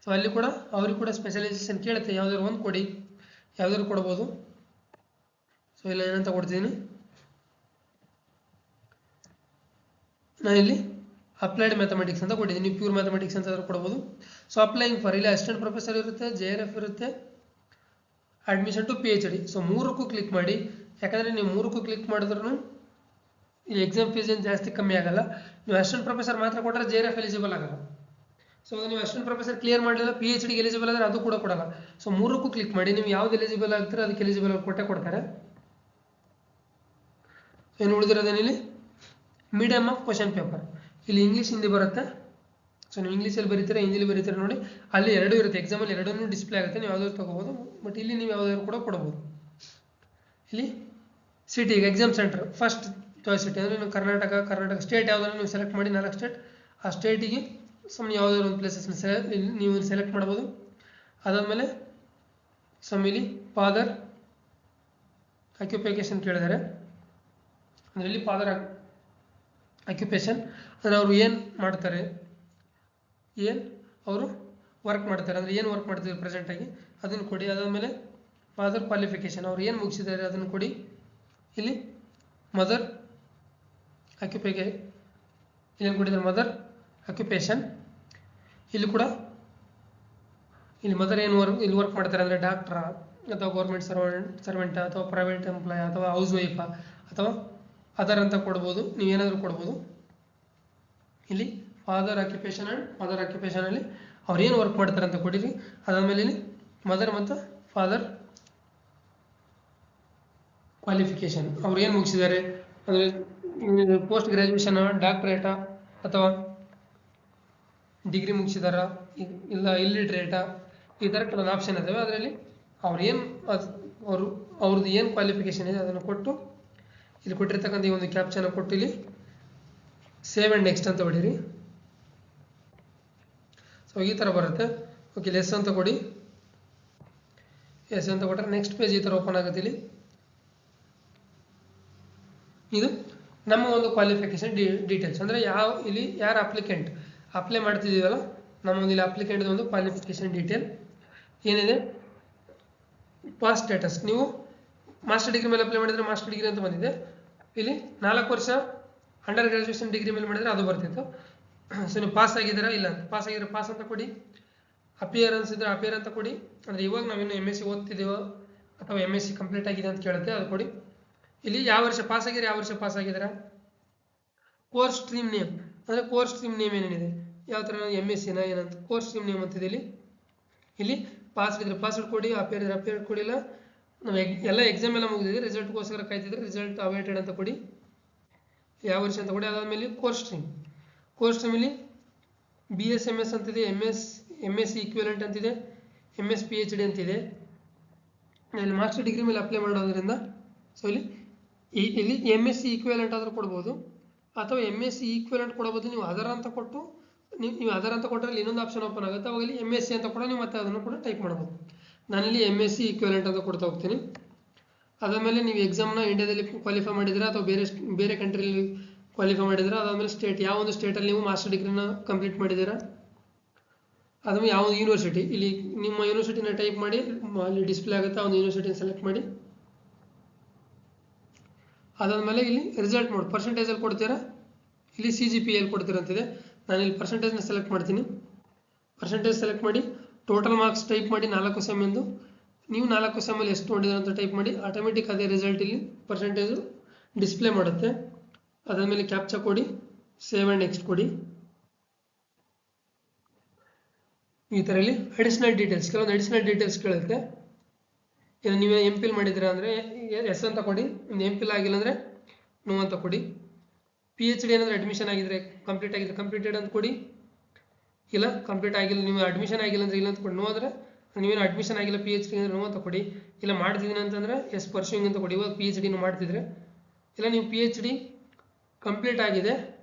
ಸೊ ಅಲ್ಲಿ ಕೂಡ ಅವ್ರಿಗೆ ಕೂಡ ಸ್ಪೆಷಲೈಸೇಷನ್ ಕೇಳುತ್ತೆ, ಯಾವುದಾದ್ರು ಒಂದು ಕೊಡಿ, ಯಾವುದಾದ್ರು ಕೊಡ್ಬೋದು. ಸೊ ಇಲ್ಲ ಏನಂತ ಕೊಡ್ತೀನಿ ನಾನಿಲ್ಲಿ ಅಪ್ಲೈಡ್ ಮ್ಯಾಥಮೆಟಿಕ್ಸ್ ಅಂತ ಕೊಟ್ಟಿದ್ದೀನಿ. ನೀವು ಪ್ಯೂರ್ ಮ್ಯಾಥಮೆಟಿಕ್ಸ್ ಅಂತ ಕೊಡ್ಬೋದು. ಸೊ ಅಪ್ಲೈಯಿಂಗ್ ಫಾರ್ ಇಲ್ಲಿ ಅಸಿಸ್ಟೆಂಟ್ ಪ್ರೊಫೆಸರ್ ಇರುತ್ತೆ, JRF ಇರುತ್ತೆ, ಅಡ್ಮಿಷನ್ ಟು PhD. ಸೊ ಮೂರಕ್ಕೂ ಕ್ಲಿಕ್ ಮಾಡಿ. ಯಾಕಂದರೆ ನೀವು ಮೂರಕ್ಕೂ ಕ್ಲಿಕ್ ಮಾಡಿದ್ರೂ ಈ ಎಕ್ಸಾಮ್ ಫೀಸ್ ಏನು ಜಾಸ್ತಿ ಕಮ್ಮಿ ಆಗಲ್ಲ. ನೀವು ಅಸಿಸ್ಟೆಂಟ್ ಪ್ರೊಫೆಸರ್ ಮಾತ್ರ ಕೊಟ್ಟರೆ JRF ಎಲಿಜಿಬಲ್ ಆಗಲ್ಲ. ಸೊ ನೀವು ಅಸಿಸ್ಟೆಂಟ್ ಪ್ರೊಫೆಸರ್ ಕ್ಲಿಯರ್ ಮಾಡಲಿಲ್ಲ, PhDಗೆ ಎಲಿಜಿಬಲ್ ಆದರೆ ಅದು ಕೂಡ ಕೊಡಲ್ಲ. ಸೊ ಮೂರಕ್ಕೂ ಕ್ಲಿಕ್ ಮಾಡಿ. ನೀವು ಯಾವ್ದು ಎಲಿಜಿಬಲ್ ಆಗ್ತೀರೋ ಅದಕ್ಕೆ ಎಲಿಜಿಬಲ್ ಕೊಡ್ತಾರೆ. ಏನು ಉಳಿದಿರೋದೇನಿಲ್ಲಿ ಮೀಡಿಯಮ್ ಆಫ್ ಕ್ವಶನ್ ಪೇಪರ್. ಇಲ್ಲಿ ಇಂಗ್ಲೀಷ್ ಹಿಂದಿ ಬರುತ್ತೆ. ಸೊ ನೀವು ಇಂಗ್ಲೀಷಲ್ಲಿ ಬರೀತೀರಾ, ಹಿಂದಿಲಿ ಬರೀತೀರಾ ನೋಡಿ, ಅಲ್ಲಿ ಎರಡೂ ಇರುತ್ತೆ. ಎಕ್ಸಾಮಲ್ಲಿ ಎರಡನ್ನೂ ಡಿಸ್ಪ್ಲೇ ಆಗುತ್ತೆ, ನೀವು ಯಾವುದಾದ್ರು ತೊಗೋಬೋದು. ಬಟ್ ಇಲ್ಲಿ ನೀವು ಯಾವುದಾದ್ರು ಕೂಡ ಕೊಡ್ಬೋದು. ಇಲ್ಲಿ ಸಿಟಿಗೆ exam centre first choice city ಅಂದರೆ ನೀವು ಕರ್ನಾಟಕ ಸ್ಟೇಟ್ ಯಾವುದಾದ್ರು ನೀವು ಸೆಲೆಕ್ಟ್ ಮಾಡಿ, 4 ಸ್ಟೇಟ್. ಆ ಸ್ಟೇಟಿಗೆ ಯಾವುದಾದ್ರು ಒಂದು ಪ್ಲೇಸಸ್ನ ನೀವು ಸೆಲೆಕ್ಟ್ ಮಾಡ್ಬೋದು. ಅದಾದಮೇಲೆ ಇಲ್ಲಿ ಫಾದರ್ ಆಕ್ಯುಪೇಷನ್ ಕೇಳಿದ್ದಾರೆ. ಅಂದರೆ ಇಲ್ಲಿ ಫಾದರ್ ಆಕ್ಯುಪೇಷನ್ ಅಂದರೆ ಅವರು ಏನು ಮಾಡ್ತಾರೆ, ಅವರು ವರ್ಕ್ ಮಾಡ್ತಾರೆ, ಅಂದರೆ ಏನು ವರ್ಕ್ ಮಾಡ್ತಿದ್ದಾರೆ ಪ್ರೆಸೆಂಟಾಗಿ ಅದನ್ನು ಕೊಡಿ. ಅದಾದಮೇಲೆ ಫಾದರ್ ಕ್ವಾಲಿಫಿಕೇಷನ್, ಅವ್ರು ಏನು ಮುಗಿಸಿದ್ದಾರೆ ಅದನ್ನು ಕೊಡಿ. ಇಲ್ಲಿ ಮದರ್ ಇಲ್ಲೇನು ಕೊಟ್ಟಿದ್ದಾರೆ, ಮದರ್ ಆಕ್ಯುಪೇಷನ್. ಇಲ್ಲಿ ಕೂಡ ಇಲ್ಲಿ ಮದರ್ ಏನು ವರ್ಕ್ ಮಾಡ್ತಾರೆ ಅಂದರೆ ಡಾಕ್ಟ್ರಾ ಅಥವಾ ಗೌರ್ಮೆಂಟ್ ಸರ್ವೆಂಟಾ ಅಥವಾ ಪ್ರೈವೇಟ್ ಎಂಪ್ಲಾಯ್ ಅಥವಾ ಹೌಸ್ ವೈಫಾ ಅಥವಾ ಅದರ್ ಅಂತ ಕೊಡ್ಬೋದು. ನೀವೇನಾದರೂ ಕೊಡ್ಬೋದು. ಇಲ್ಲಿ ಫಾದರ್ ಆಕ್ಯುಪೇಷನ್ ಆ್ಯಂಡ್ ಮದರ್ ಆಕ್ಯುಪೇಷನಲ್ಲಿ ಅವ್ರು ಏನು ವರ್ಕ್ ಮಾಡ್ತಾರೆ ಅಂತ ಕೊಡಿರಿ. ಅದಾದಮೇಲೆ ಇಲ್ಲಿ ಮದರ್ ಮತ್ತು ಫಾದರ್ ಕ್ವಾಲಿಫಿಕೇಷನ್, ಅವ್ರು ಏನು ಮುಗಿಸಿದ್ದಾರೆ ಅಂದರೆ ಪೋಸ್ಟ್ ಗ್ರ್ಯಾಜುಯೇಷನ್, ಡಾಕ್ಟ್ರೇಟಾ ಅಥವಾ ಡಿಗ್ರಿ ಮುಗಿಸಿದಾರ, ಇಲ್ಲ ಇಲ್ಲಿಟ್ರೇಟಾ, ಈ ಥರ ಕೆಲವೊಂದು ಆಪ್ಷನ್ ಇದ್ದಾವೆ. ಅದರಲ್ಲಿ ಅವ್ರದ್ದು ಏನು ಕ್ವಾಲಿಫಿಕೇಷನ್ ಇದೆ ಅದನ್ನು ಕೊಟ್ಟು ಇಲ್ಲಿ ಕೊಟ್ಟಿರ್ತಕ್ಕಂಥ ಈ ಒಂದು ಕ್ಯಾಪ್ಚನ ಕೊಟ್ಟು ಇಲ್ಲಿ ಸೇವ್ ಆ್ಯಂಡ್ ನೆಕ್ಸ್ಟ್ ಅಂತ ಹೊಡೀರಿ. ಸೊ ಈ ಥರ ಬರುತ್ತೆ. ಓಕೆ, ಎಸ್ ಅಂತ ಕೊಡಿ. ಎಸ್ ಅಂತ ಕೊಟ್ಟರೆ ನೆಕ್ಸ್ಟ್ ಪೇಜ್ ಈ ಥರ ಓಪನ್ ಆಗುತ್ತೆ. ಇದು ನಮ್ಮ ಒಂದು ಕ್ವಾಲಿಫಿಕೇಷನ್ ಡೀಟೇಲ್ಸ್ ಅಂದರೆ ಇಲ್ಲಿ ಯಾರು ಅಪ್ಲಿಕೆಂಟ್ ಅಪ್ಲೈ ಮಾಡ್ತಿದ್ದೀವಲ್ಲ, ನಮ್ಮೊಂದು ಇಲ್ಲಿ ಅಪ್ಲಿಕೆಂಟ್ ಒಂದು ಕ್ವಾಲಿಫಿಕೇಷನ್ ಡೀಟೇಲ್ ಏನಿದೆ. ಪಾಸ್ ಸ್ಟೇಟಸ್, ನೀವು ಮಾಸ್ಟರ್ ಡಿಗ್ರಿ ಮೇಲೆ ಅಪ್ಲೈ ಮಾಡಿದರೆ ಮಾಸ್ಟರ್ ಡಿಗ್ರಿ ಅಂತ ಬಂದಿದೆ. ಇಲ್ಲಿ 4 ವರ್ಷ ಅಂಡರ್ ಗ್ರಾಜುಯೇಷನ್ ಡಿಗ್ರಿ ಮೇಲೆ ಮಾಡಿದರೆ ಅದು ಬರ್ತಿತ್ತು. ಸೊ ನೀವು ಪಾಸ್ ಆಗಿದ್ದೀರಾ, ಇಲ್ಲ ಪಾಸ್ ಆಗಿದ್ರೆ ಪಾಸ್ ಅಂತ ಕೊಡಿ. ಅಪಿಯರೆನ್ಸ್ ಇದ್ದರೆ ಅಪಿಯರ್ ಅಂತ ಕೊಡಿ. ಅಂದರೆ ಇವಾಗ ನಾವಿನ್ನು MSc ಓದ್ತಿದ್ದೀವೋ ಅಥವಾ MSc ಕಂಪ್ಲೀಟ್ ಆಗಿದೆ ಅಂತ ಕೇಳುತ್ತೆ, ಅದು ಕೊಡಿ. ಇಲ್ಲಿ ಯಾವ ವರ್ಷ ಪಾಸ್ ಆಗಿದ್ರೆ ಯಾವ ವರ್ಷ ಪಾಸ್ ಆಗಿದ್ದೀರಾ. ಕೋರ್ಸ್ ಸ್ಟ್ರೀಮ್ ನೇಮ್ ಅಂದರೆ ಕೋರ್ಸ್ ಸ್ಟ್ರೀಮ್ ನೇಮ್ ಏನೇನಿದೆ, ಯಾವ ಥರ MScನ ಏನಂತ ಕೋರ್ಸ್ ಸ್ಟ್ರೀಮ್ ನೇಮ್ ಅಂತಿದೆ. ಇಲ್ಲಿ ಪಾಸ್ ಇದ್ರೆ ಪಾಸ್ವರ್ಡ್ ಕೊಡಿ, ಅಪಿಯರ್ ಇದ್ರೆ ಅಪಿಯರ್ ಕೊಡಿಲ್ಲ. ನಾವು ಎಲ್ಲ ಎಕ್ಸಾಮ್ ಎಲ್ಲ ಮುಗಿದಿದೆ, ರಿಸಲ್ಟ್ಗೋಸ್ಕರ ಕಾಯ್ತಿದ್ರೆ ರಿಸಲ್ಟ್ ಅವೈಟೆಡ್ ಅಂತ ಕೊಡಿ, ಯಾವ ವರ್ಷ ಅಂತ ಕೊಡಿ. ಅದಾದಮೇಲೆ ಕೋರ್ಸ್ ಸ್ಟ್ರೀಮಲ್ಲಿ BSMS ಅಂತಿದೆ, MSc ಈಕ್ವಿಲೆಂಟ್ ಅಂತಿದೆ, MS PhD ಅಂತಿದೆ. ಇಲ್ಲಿ ಮಾಸ್ಟರ್ ಡಿಗ್ರಿ ಮೇಲೆ ಅಪ್ಲೈ ಮಾಡೋದ್ರಿಂದ ಸೊ ಇಲ್ಲಿ MSc ಈಕ್ವಿಲೆಂಟ್ ಆದರೂ ಕೊಡ್ಬೋದು, ಅಥವಾ MSc ಈಕ್ವಿಲೆಂಟ್ ಕೊಡಬಹುದು. ನೀವು ಅದರ ಅಂತ ಕೊಟ್ಟು ನೀವು ಅದರ ಅಂತ ಕೊಟ್ಟರೆ ಇನ್ನೊಂದು ಆಪ್ಷನ್ ಓಪನ್ ಆಗುತ್ತೆ. ಅವಾಗ ಇಲ್ಲಿ MSc ಅಂತ ಕೂಡ ನೀವು ಮತ್ತೆ ಅದನ್ನು ಕೂಡ ಟೈಪ್ ಮಾಡ್ಬೋದು. ನಾನಿಲ್ಲಿ MSc ಈಕ್ವಿಲೆಂಟ್ ಅಂತ ಕೊಡ್ತಾ ಹೋಗ್ತೀನಿ. ಅದಾದಮೇಲೆ ನೀವು ಎಕ್ಸಾಮ್ನ ಇಂಡಿಯಾದಲ್ಲಿ ಕ್ವಾಲಿಫೈ ಮಾಡಿದ್ದೀರಾ ಅಥವಾ ಬೇರೆ ಕಂಟ್ರಿಯಲ್ಲಿ ಕ್ವಾಲಿಫೈ ಮಾಡಿದ್ದೀರಾ. ಅದಾದಮೇಲೆ ಸ್ಟೇಟ್, ಯಾವ ಒಂದು ಸ್ಟೇಟಲ್ಲಿ ನೀವು ಮಾಸ್ಟರ್ ಡಿಗ್ರಿನ ಕಂಪ್ಲೀಟ್ ಮಾಡಿದ್ದೀರಾ, ಅದಾದ್ಮೇಲೆ ಯಾವ ಒಂದು ಯೂನಿವರ್ಸಿಟಿ, ಇಲ್ಲಿ ನಿಮ್ಮ ಯೂನಿವರ್ಸಿಟಿನ ಟೈಪ್ ಮಾಡಿ, ಅಲ್ಲಿ ಡಿಸ್ಪ್ಲೇ ಆಗುತ್ತೆ, ಆ ಒಂದು ಯೂನಿವರ್ಸಿಟಿನ ಸೆಲೆಕ್ಟ್ ಮಾಡಿ. ಅದಾದಮೇಲೆ ಇಲ್ಲಿ ರಿಸಲ್ಟ್ ಮೋಡ್, ಪರ್ಸೆಂಟೇಜಲ್ಲಿ ಕೊಡ್ತೀರಾ, ಇಲ್ಲಿ CGPA ಕೊಡ್ತೀರಾ ಅಂತಿದೆ. ನಾನು ಇಲ್ಲಿ ಪರ್ಸೆಂಟೇಜ್ನ ಸೆಲೆಕ್ಟ್ ಮಾಡ್ತೀನಿ. ಪರ್ಸೆಂಟೇಜ್ ಸೆಲೆಕ್ಟ್ ಮಾಡಿ, ಟೋಟಲ್ ಮಾರ್ಕ್ಸ್ ಟೈಪ್ ಮಾಡಿ 4 ಸೆಮ್ ಎಂದು. ನೀವು 4 ಸೆಮ್ಮಲ್ಲಿ ಎಷ್ಟು ನೋಡಿದ್ರೆ ಅಂತ ಟೈಪ್ ಮಾಡಿ, ಆಟೋಮೆಟಿಕ್ ಅದೇ ರಿಸಲ್ಟ್ ಇಲ್ಲಿ ಪರ್ಸೆಂಟೇಜು ಡಿಸ್ಪ್ಲೇ ಮಾಡುತ್ತೆ. ಅದಾದಮೇಲೆ ಕ್ಯಾಪ್ಚಾ ಕೊಡಿ, ಸೇವ್ ಆ್ಯಂಡ್ ನೆಕ್ಸ್ಟ್ ಕೊಡಿ. ಈ ಥರ ಇಲ್ಲಿ ಅಡಿಷನಲ್ ಡೀಟೇಲ್ಸ್, ಕೆಲವೊಂದು ಅಡಿಷನಲ್ ಡೀಟೇಲ್ಸ್ ಕೇಳುತ್ತೆ. ಇನ್ನು ನೀವು MPhil ಮಾಡಿದ್ದೀರಾ ಅಂದರೆ ಎಸ್ ಅಂತ ಕೊಡಿ, MPhil ಆಗಿಲ್ಲ ಅಂದರೆ ನೋ ಅಂತ ಕೊಡಿ. PhD ಏನಾದರೂ ಅಡ್ಮಿಷನ್ ಆಗಿದ್ರೆ ಕಂಪ್ಲೀಟ್ ಆಗಿದ್ರೆ ಕಂಪ್ಲೀಟೆಡ್ ಅಂತ ಕೊಡಿ, ಇಲ್ಲ ಕಂಪ್ಲೀಟ್ ಆಗಿಲ್ಲ, ನೀವು ಅಡ್ಮಿಷನ್ ಆಗಿಲ್ಲ ಅಂದರೆ ಇಲ್ಲ ಅಂತ ಕೊಡಿ. ನೋ ಅಂದರೆ ನೀವೇನು ಅಡ್ಮಿಷನ್ ಆಗಿಲ್ಲ PhD ಅಂದರೆ ನೋ ಅಂತ ಕೊಡಿ. ಇಲ್ಲ ಮಾಡ್ತಿದ್ದೀನಿ ಅಂತಂದರೆ ಎಸ್ ಪರ್ಸ್ಯೂಯಿಂಗ್ ಅಂತ ಕೊಡಿ. ಇವಾಗ PhD ಮಾಡ್ತಿದ್ರೆ, ಇಲ್ಲ ನೀವು PhD ಕಂಪ್ಲೀಟ್ ಆಗಿದೆ,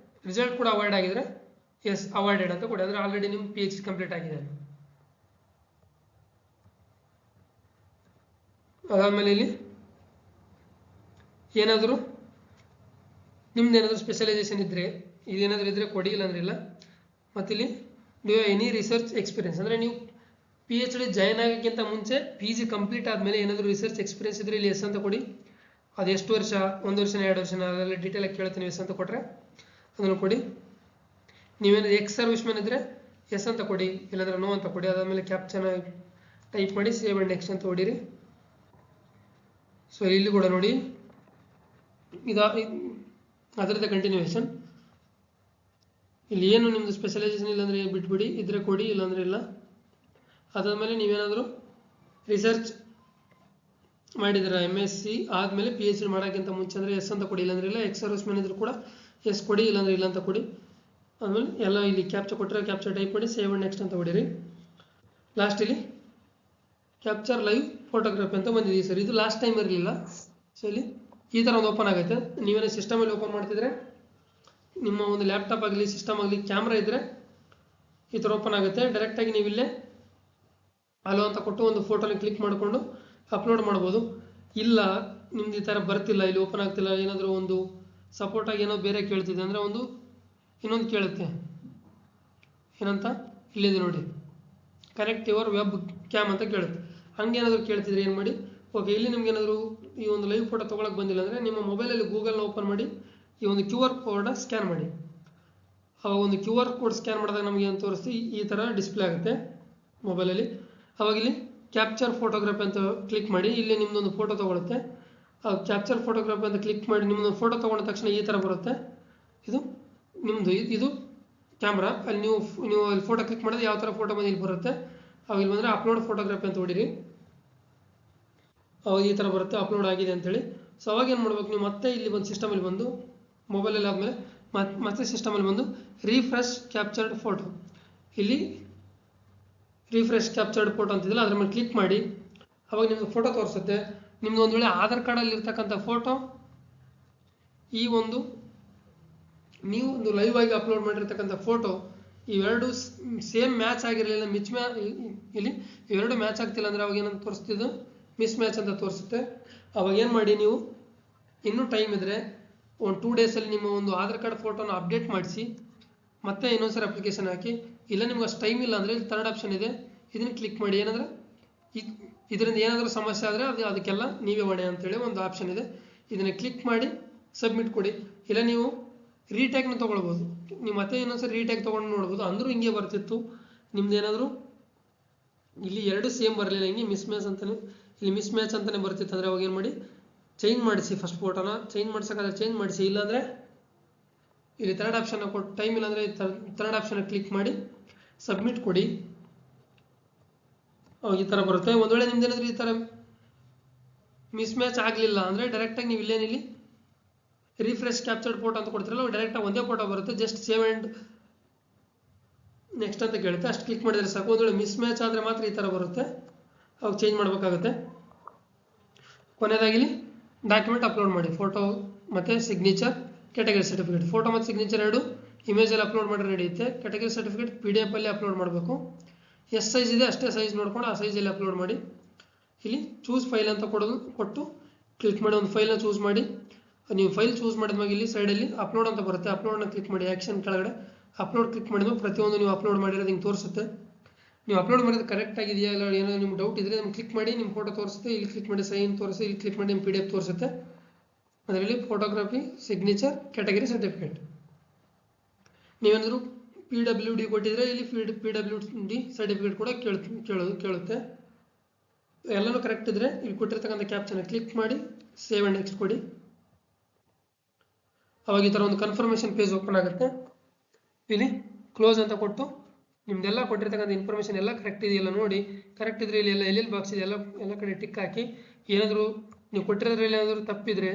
ರಿಸಲ್ಟ್ ಕೂಡ ಅವಾಯ್ಡ್ ಆಗಿದ್ರೆ ಎಸ್ ಅವಾಯ್ಡೆಡ್ ಅಂತ ಕೊಡಿ, ಅಂದರೆ ಆಲ್ರೆಡಿ ನಿಮ್ಮ PhD ಕಂಪ್ಲೀಟ್ ಆಗಿದೆ. ಅದಾದಮೇಲೆ ಇಲ್ಲಿ ಏನಾದರೂ ನಿಮ್ದು ಏನಾದರೂ ಸ್ಪೆಷಲೈಸೇಷನ್ ಇದ್ದರೆ, ಇದೇನಾದರೂ ಇದ್ದರೆ ಕೊಡಿ, ಇಲ್ಲಾಂದ್ರೆ ಇಲ್ಲ. ಮತ್ತು ಇಲ್ಲಿ ನೀವು ಎನಿ ರಿಸರ್ಚ್ ಎಕ್ಸ್ಪೀರಿಯನ್ಸ್ ಅಂದರೆ ನೀವು PhD ಜಾಯ್ನ್ ಆಗೋಕ್ಕಿಂತ ಮುಂಚೆ PG ಕಂಪ್ಲೀಟ್ ಆದಮೇಲೆ ಏನಾದರೂ ರಿಸರ್ಚ್ ಎಕ್ಸ್ಪೀರಿಯನ್ಸ್ ಇದ್ದರೆ ಇಲ್ಲಿ ಎಸ್ ಅಂತ ಕೊಡಿ. ಅದು ಎಷ್ಟು ವರ್ಷ, 1 ವರ್ಷನ 2 ವರ್ಷನ, ಅದೆಲ್ಲ ಡೀಟೇಲಾಗಿ ಕೇಳ್ತೀನಿ. ಎಸ್ ಅಂತ ಕೊಟ್ಟರೆ ಅದನ್ನು ಕೊಡಿ. ನೀವೇನಾದ್ರು ಎಕ್ಸ್ ಸರ್ವಿಸ್ ಮ್ಯಾನ್ ಇದ್ದರೆ ಎಸ್ ಅಂತ ಕೊಡಿ, ಇಲ್ಲಾಂದ್ರೆ ನೋ ಅಂತ ಕೊಡಿ. ಅದಾದಮೇಲೆ ಕ್ಯಾಪ್ಚನ ಟೈಪ್ ಮಾಡಿ ಸೇವ್ ಆ್ಯಂಡ್ ನೆಕ್ಸ್ಟ್ ಅಂತ ಹೊಡೀರಿ. ಸೊ ಇಲ್ಲಿ ಕೂಡ ನೋಡಿ ಅದರದ್ದು ಕಂಟಿನ್ಯೂಯೇಷನ್. ಇಲ್ಲಿ ಏನು ನಿಮ್ಮದು ಸ್ಪೆಷಲೈಸೇಷನ್ ಇಲ್ಲಾಂದರೆ ಬಿಟ್ಬಿಡಿ, ಇದ್ರೆ ಕೊಡಿ, ಇಲ್ಲಾಂದರೆ ಇಲ್ಲ. ಅದಾದಮೇಲೆ ನೀವೇನಾದರೂ ರಿಸರ್ಚ್ ಮಾಡಿದ್ರೆ MSc ಆದಮೇಲೆ PhD ಮಾಡೋಕ್ಕಿಂತ ಮುಂಚೆ ಅಂದರೆ ಎಸ್ ಅಂತ ಕೊಡಿ, ಇಲ್ಲಾಂದ್ರೆ ಇಲ್ಲ. ಎಕ್ಸ್ ಸರ್ವಿಸ್ ಮ್ಯಾನ್ ಇದ್ರೂ ಕೂಡ ಎಸ್ ಕೊಡಿ, ಇಲ್ಲಾಂದ್ರೆ ಇಲ್ಲ ಅಂತ ಕೊಡಿ. ಆದಮೇಲೆ ಎಲ್ಲ ಇಲ್ಲಿ ಕ್ಯಾಪ್ಚರ್ ಕೊಟ್ಟರೆ ಕ್ಯಾಪ್ಚರ್ ಟೈಪ್ ಮಾಡಿ ಸೇವ್ ಆ್ಯಂಡ್ ನೆಕ್ಸ್ಟ್ ಅಂತ ಹೊಡೀರಿ. ಲಾಸ್ಟ್ ಇಲ್ಲಿ ಕ್ಯಾಪ್ಚರ್ ಲೈವ್ ಫೋಟೋಗ್ರಫಿ ಅಂತ ಬಂದಿದೆ ಸರ್. ಇದು ಲಾಸ್ಟ್ ಟೈಮ್ ಇರಲಿಲ್ಲ. ಸೊ ಇಲ್ಲಿ ಈ ಥರ ಒಂದು ಓಪನ್ ಆಗುತ್ತೆ. ನೀವೇನೋ ಸಿಸ್ಟಮಲ್ಲಿ ಓಪನ್ ಮಾಡ್ತಿದ್ರೆ, ನಿಮ್ಮ ಒಂದು ಲ್ಯಾಪ್ಟಾಪ್ ಆಗಲಿ ಸಿಸ್ಟಮ್ ಆಗಲಿ ಕ್ಯಾಮ್ರಾ ಇದ್ದರೆ ಈ ಥರ ಓಪನ್ ಆಗುತ್ತೆ. ಡೈರೆಕ್ಟಾಗಿ ನೀವು ಇಲ್ಲೇ ಅಲೋ ಅಂತ ಕೊಟ್ಟು ಒಂದು ಫೋಟೋನ ಕ್ಲಿಕ್ ಮಾಡಿಕೊಂಡು ಅಪ್ಲೋಡ್ ಮಾಡ್ಬೋದು. ಇಲ್ಲ ನಿಮ್ದು ಈ ಥರ ಬರ್ತಿಲ್ಲ, ಇಲ್ಲಿ ಓಪನ್ ಆಗ್ತಿಲ್ಲ, ಏನಾದರೂ ಒಂದು ಸಪೋರ್ಟಾಗಿ ಏನೋ ಬೇರೆ ಕೇಳ್ತಿದೆ ಅಂದರೆ ಇನ್ನೊಂದು ಕೇಳುತ್ತೆ. ಏನಂತ ಇಲ್ಲಿದೆ ನೋಡಿ, ಕನೆಕ್ಟ್ ಯುವರ್ ವೆಬ್ ಕ್ಯಾಮ್ ಅಂತ ಕೇಳುತ್ತೆ. ಹಂಗೇನಾದರೂ ಕೇಳ್ತಿದ್ರೆ ಏನು ಮಾಡಿ, ಓಕೆ ಇಲ್ಲಿ ನಿಮ್ಗೆ ಏನಾದರೂ ಈ ಒಂದು ಲೈವ್ ಫೋಟೋ ತೊಗೊಳಕ್ಕೆ ಬಂದಿಲ್ಲ ಅಂದರೆ ನಿಮ್ಮ ಮೊಬೈಲಲ್ಲಿ ಗೂಗಲ್ನ ಓಪನ್ ಮಾಡಿ ಈ ಒಂದು QR ಕೋಡ್ನ ಸ್ಕ್ಯಾನ್ ಮಾಡಿ. ಆವಾಗ ಒಂದು QR ಕೋಡ್ ಸ್ಕ್ಯಾನ್ ಮಾಡಿದಾಗ ನಮಗೆ ಏನು ತೋರಿಸ್ತಿ ಈ ಥರ ಡಿಸ್ಪ್ಲೇ ಆಗುತ್ತೆ ಮೊಬೈಲಲ್ಲಿ. ಆವಾಗ ಇಲ್ಲಿ ಕ್ಯಾಪ್ಚರ್ ಫೋಟೋಗ್ರಫಿ ಅಂತ ಕ್ಲಿಕ್ ಮಾಡಿ, ಇಲ್ಲಿ ನಿಮ್ಮದೊಂದು ಫೋಟೋ ತೊಗೊಳುತ್ತೆ. ಕ್ಯಾಪ್ಚರ್ ಫೋಟೋಗ್ರಫಿ ಅಂತ ಕ್ಲಿಕ್ ಮಾಡಿ ನಿಮ್ಮದೊಂದು ಫೋಟೋ ತೊಗೊಂಡ ತಕ್ಷಣ ಈ ಥರ ಬರುತ್ತೆ. ಇದು ನಿಮ್ಮದು ಇದು ಕ್ಯಾಮ್ರಾ. ಅಲ್ಲಿ ನೀವು ಅಲ್ಲಿ ಫೋಟೋ ಕ್ಲಿಕ್ ಮಾಡಿದ್ರೆ ಯಾವ ಥರ ಫೋಟೋ ಬಂದು ಇಲ್ಲಿ ಬರುತ್ತೆ. ಅವಾಗ ಇಲ್ಲಿ ಬಂದರೆ ಅಪ್ಲೋಡ್ ಫೋಟೋಗ್ರಫಿ ಅಂತ ಹೊಡೀರಿ. ಅವಾಗ ಈ ಥರ ಬರುತ್ತೆ ಅಪ್ಲೋಡ್ ಆಗಿದೆ ಅಂತೇಳಿ. ಸೊ ಅವಾಗ ಏನು ಮಾಡ್ಬೇಕು, ನೀವು ಮತ್ತೆ ಇಲ್ಲಿ ಬಂದು ಸಿಸ್ಟಮಲ್ಲಿ ಬಂದು ಮೊಬೈಲಲ್ಲಿ ಆದಮೇಲೆ ಮತ್ತೆ ಸಿಸ್ಟಮಲ್ಲಿ ಬಂದು ರೀಫ್ರೆಶ್ ಕ್ಯಾಪ್ಚರ್ಡ್ ಫೋಟೋ, ಇಲ್ಲಿ ರೀಫ್ರೆಶ್ ಕ್ಯಾಪ್ಚರ್ಡ್ ಫೋಟೋ ಅಂತಿದ್ದಿಲ್ಲ ಅದ್ರ ಮೇಲೆ ಕ್ಲಿಕ್ ಮಾಡಿ. ಅವಾಗ ನಿಮ್ಮದು ಫೋಟೋ ತೋರಿಸುತ್ತೆ. ನಿಮ್ಮದು ಒಂದು ವೇಳೆ ಆಧಾರ್ ಕಾರ್ಡಲ್ಲಿ ಇರ್ತಕ್ಕಂಥ ಫೋಟೋ ಈ ಒಂದು ನೀವು ಒಂದು ಲೈವ್ ಆಗಿ ಅಪ್ಲೋಡ್ ಮಾಡಿರ್ತಕ್ಕಂಥ ಫೋಟೋ ಇವೆರಡು ಸೇಮ್ ಮ್ಯಾಚ್ ಆಗಿರಲಿಲ್ಲ, ಇಲ್ಲಿ ಇವೆರಡು ಮ್ಯಾಚ್ ಆಗ್ತಿಲ್ಲ ಅಂದರೆ ಅವಾಗ ಏನಂತ ತೋರಿಸ್ತಿದ್ದು ಮಿಸ್ ಮ್ಯಾಚ್ ಅಂತ ತೋರಿಸುತ್ತೆ. ಅವಾಗ ಏನು ಮಾಡಿ, ನೀವು ಇನ್ನೂ ಟೈಮ್ ಇದ್ದರೆ ಒಂದು 2 ಡೇಸಲ್ಲಿ ನಿಮ್ಮ ಒಂದು ಆಧಾರ್ ಕಾರ್ಡ್ ಫೋಟೋನ ಅಪ್ಡೇಟ್ ಮಾಡಿಸಿ ಮತ್ತೆ ಇನ್ನೊಂದ್ಸರಿ ಅಪ್ಲಿಕೇಶನ್ ಹಾಕಿ. ಇಲ್ಲ ನಿಮ್ಗೆ ಅಷ್ಟು ಟೈಮ್ ಇಲ್ಲ ಅಂದರೆ ಇಲ್ಲಿ ಥರ್ಡ್ ಆಪ್ಷನ್ ಇದೆ, ಇದನ್ನು ಕ್ಲಿಕ್ ಮಾಡಿ. ಏನಂದರೆ ಇದರಿಂದ ಏನಾದರೂ ಸಮಸ್ಯೆ ಆದರೆ ಅದಕ್ಕೆಲ್ಲ ನೀವೇ ಹೊಣೆ ಅಂತೇಳಿ ಒಂದು ಆಪ್ಷನ್ ಇದೆ. ಇದನ್ನು ಕ್ಲಿಕ್ ಮಾಡಿ ಸಬ್ಮಿಟ್ ಕೊಡಿ. ಇಲ್ಲ ನೀವು ರೀಟ್ಯಾಗ್ನ ತೊಗೊಳ್ಬೋದು, ನೀವು ಮತ್ತೆ ಇನ್ನೊಂದ್ಸರಿ ರೀಟ್ಯಾಗ್ ತೊಗೊಂಡು ನೋಡ್ಬೋದು. ಅಂದರೂ ಹಿಂಗೆ ಬರ್ತಿತ್ತು ನಿಮ್ದು. ಏನಾದರೂ ಇಲ್ಲಿ ಎರಡು ಸೇಮ್ ಬರಲಿಲ್ಲ, ಹಿಂಗೆ ಮಿಸ್ ಮ್ಯಾಚ್ ಅಂತಲೇ ಇಲ್ಲಿ ಮಿಸ್ ಮ್ಯಾಚ್ ಅಂತಲೇ ಬರ್ತಿತ್ತು ಅಂದರೆ ಅವಾಗ ಏನು ಮಾಡಿ ಚೇಂಜ್ ಮಾಡಿಸಿ. ಫಸ್ಟ್ ಫೋಟೋನ ಚೇಂಜ್ ಮಾಡ್ಸೋಕ್ಕಾದ್ರೆ ಚೇಂಜ್ ಮಾಡಿಸಿ, ಇಲ್ಲಾಂದರೆ ಇಲ್ಲಿ ಥರ್ಡ್ ಆಪ್ಷನ್ನ ಕೊಟ್ಟು ಟೈಮ್ ಇಲ್ಲಾಂದರೆ ಥರ್ಡ್ ಆಪ್ಷನ್ನ ಕ್ಲಿಕ್ ಮಾಡಿ ಸಬ್ಮಿಟ್ ಕೊಡಿ. ಅವಾಗ ಈ ಥರ ಬರುತ್ತೆ. ಒಂದು ವೇಳೆ ನಿಮ್ದೇನಾದರೂ ಈ ಥರ ಮಿಸ್ ಮ್ಯಾಚ್ ಆಗಲಿಲ್ಲ ಅಂದರೆ ಡೈರೆಕ್ಟಾಗಿ ನೀವು ಇಲ್ಲೇನಿಲ್ಲಿ ರೀಫ್ರೆಶ್ ಕ್ಯಾಪ್ಚರ್ಡ್ ಫೋಟೋ ಅಂತ ಕೊಡ್ತಿರಲ್ಲ, ಡೈರೆಕ್ಟಾಗಿ ಒಂದೇ ಫೋಟೋ ಬರುತ್ತೆ. ಜಸ್ಟ್ ಸೇವ್ ಆ್ಯಂಡ್ ನೆಕ್ಸ್ಟ್ ಅಂತ ಕೇಳುತ್ತೆ, ಅಷ್ಟು ಕ್ಲಿಕ್ ಮಾಡಿದರೆ ಸಾಕು. ಒಂದು ವೇಳೆ ಮಿಸ್ ಮ್ಯಾಚ್ ಆದರೆ ಮಾತ್ರ ಈ ಥರ ಬರುತ್ತೆ, ಅವಾಗ ಚೇಂಜ್ ಮಾಡಬೇಕಾಗುತ್ತೆ. ಕೊನೆಯದಾಗಿ ಡಾಕ್ಯುಮೆಂಟ್ ಅಪ್ಲೋಡ್ ಮಾಡಿ, ಫೋಟೋ ಮತ್ತು ಸಿಗ್ನೇಚರ್, ಕ್ಯಾಟಗರಿ ಸರ್ಟಿಫಿಕೇಟ್. ಫೋಟೋ ಮತ್ತು ಸಿಗ್ನೇಚರ್ ಎರಡು ಇಮೇಜಲ್ಲಿ ಅಪ್ಲೋಡ್ ಮಾಡಿ ನಡೆಯುತ್ತೆ. ಕ್ಯಾಟಗರಿ ಸರ್ಟಿಫಿಕೇಟ್ PDF ಅಲ್ಲಿ ಅಪ್ಲೋಡ್ ಮಾಡಬೇಕು. ಎಷ್ಟು ಸೈಜ್ ಇದೆ ಅಷ್ಟೇ ಸೈಜ್ ನೋಡ್ಕೊಂಡು ಆ ಸೈಜಲ್ಲಿ ಅಪ್ಲೋಡ್ ಮಾಡಿ. ಇಲ್ಲಿ ಚೂಸ್ ಫೈಲ್ ಅಂತ ಕೊಟ್ಟು ಕ್ಲಿಕ್ ಮಾಡಿ ಒಂದು ಫೈಲ್ನ ಚೂಸ್ ಮಾಡಿ. ನೀವು ಫೈಲ್ ಚೂಸ್ ಮಾಡಿದ್ಮಾಗ ಇಲ್ಲಿ ಸೈಡಲ್ಲಿ ಅಪ್ಲೋಡ್ ಅಂತ ಬರುತ್ತೆ, ಅಪ್ಲೋಡ್ನ ಕ್ಲಿಕ್ ಮಾಡಿ. ಆ್ಯಕ್ಷನ್ ಕೆಳಗಡೆ ಅಪ್ಲೋಡ್ ಕ್ಲಿಕ್ ಮಾಡಿದ್ಮೇಲೆ ಪ್ರತಿಯೊಂದು ನೀವು ಅಪ್ಲೋಡ್ ಮಾಡಿರೋದು ಹಿಂಗೆ ತೋರಿಸುತ್ತೆ. ನೀವು ಅಪ್ಲೋಡ್ ಮಾಡಿದ್ರೆ ಕರೆಕ್ಟ್ ಆಗಿದೆಯಾ ಇಲ್ಲ ಏನೋ ನಿಮ್ಗೆ ಡೌಟ್ ಇದ್ದರೆ ನಿಮ್ಗೆ ಕ್ಲಿಕ್ ಮಾಡಿ ನಿಮ್ಮ ಫೋಟೋ ತೋರಿಸುತ್ತೆ. ಇಲ್ಲಿ ಕ್ಲಿಕ್ ಮಾಡಿ ಸೈನ್ ತೋರಿಸಿ, ಇಲ್ಲಿ ಕ್ಲಿಕ್ ಮಾಡಿ ನಿಮ್ಮ PDF ತೋರಿಸುತ್ತೆ. ಅದರಲ್ಲಿ ಫೋಟೋಗ್ರಫಿ, ಸಿಗ್ನೇಚರ್, ಕ್ಯಾಟಗರಿ ಸರ್ಟಿಫಿಕೇಟ್. ನೀವೇನಾದರೂ PWD ಕೊಟ್ಟಿದ್ರೆ ಇಲ್ಲಿ PWD ಸರ್ಟಿಫಿಕೇಟ್ ಕೂಡ ಕೇಳುತ್ತೆ. ಎಲ್ಲನೂ ಕರೆಕ್ಟ್ ಇದ್ದರೆ ಇಲ್ಲಿ ಕೊಟ್ಟಿರ್ತಕ್ಕಂಥ ಕ್ಯಾಪ್ಚನ್ನ ಕ್ಲಿಕ್ ಮಾಡಿ ಸೇವ್ ಆ್ಯಂಡ್ ನೆಕ್ಸ್ಟ್ ಕೊಡಿ. ಅವಾಗ ಈ ಥರ ಒಂದು ಕನ್ಫರ್ಮೇಷನ್ ಪೇಜ್ ಓಪನ್ ಆಗುತ್ತೆ. ಇಲ್ಲಿ ಕ್ಲೋಸ್ ಅಂತ ಕೊಟ್ಟು ನಿಮ್ದೆಲ್ಲ ಕೊಟ್ಟಿರ್ತಕ್ಕಂಥ ಇನ್ಫಾರ್ಮೇಷನ್ ಎಲ್ಲ ಕರೆಕ್ಟ್ ಇದೆಯಲ್ಲ ನೋಡಿ. ಕರೆಕ್ಟ್ ಇದ್ರೆ ಇಲ್ಲಿ ಎಲ್ಲೆಲ್ಲಿ ಬಾಕ್ಸ್ ಇದೆ ಎಲ್ಲ ಕಡೆ ಟಿಕ್ ಹಾಕಿ. ಏನಾದರೂ ನೀವು ಕೊಟ್ಟಿರೋದ್ರಲ್ಲಿ ಏನಾದರೂ ತಪ್ಪಿದ್ರೆ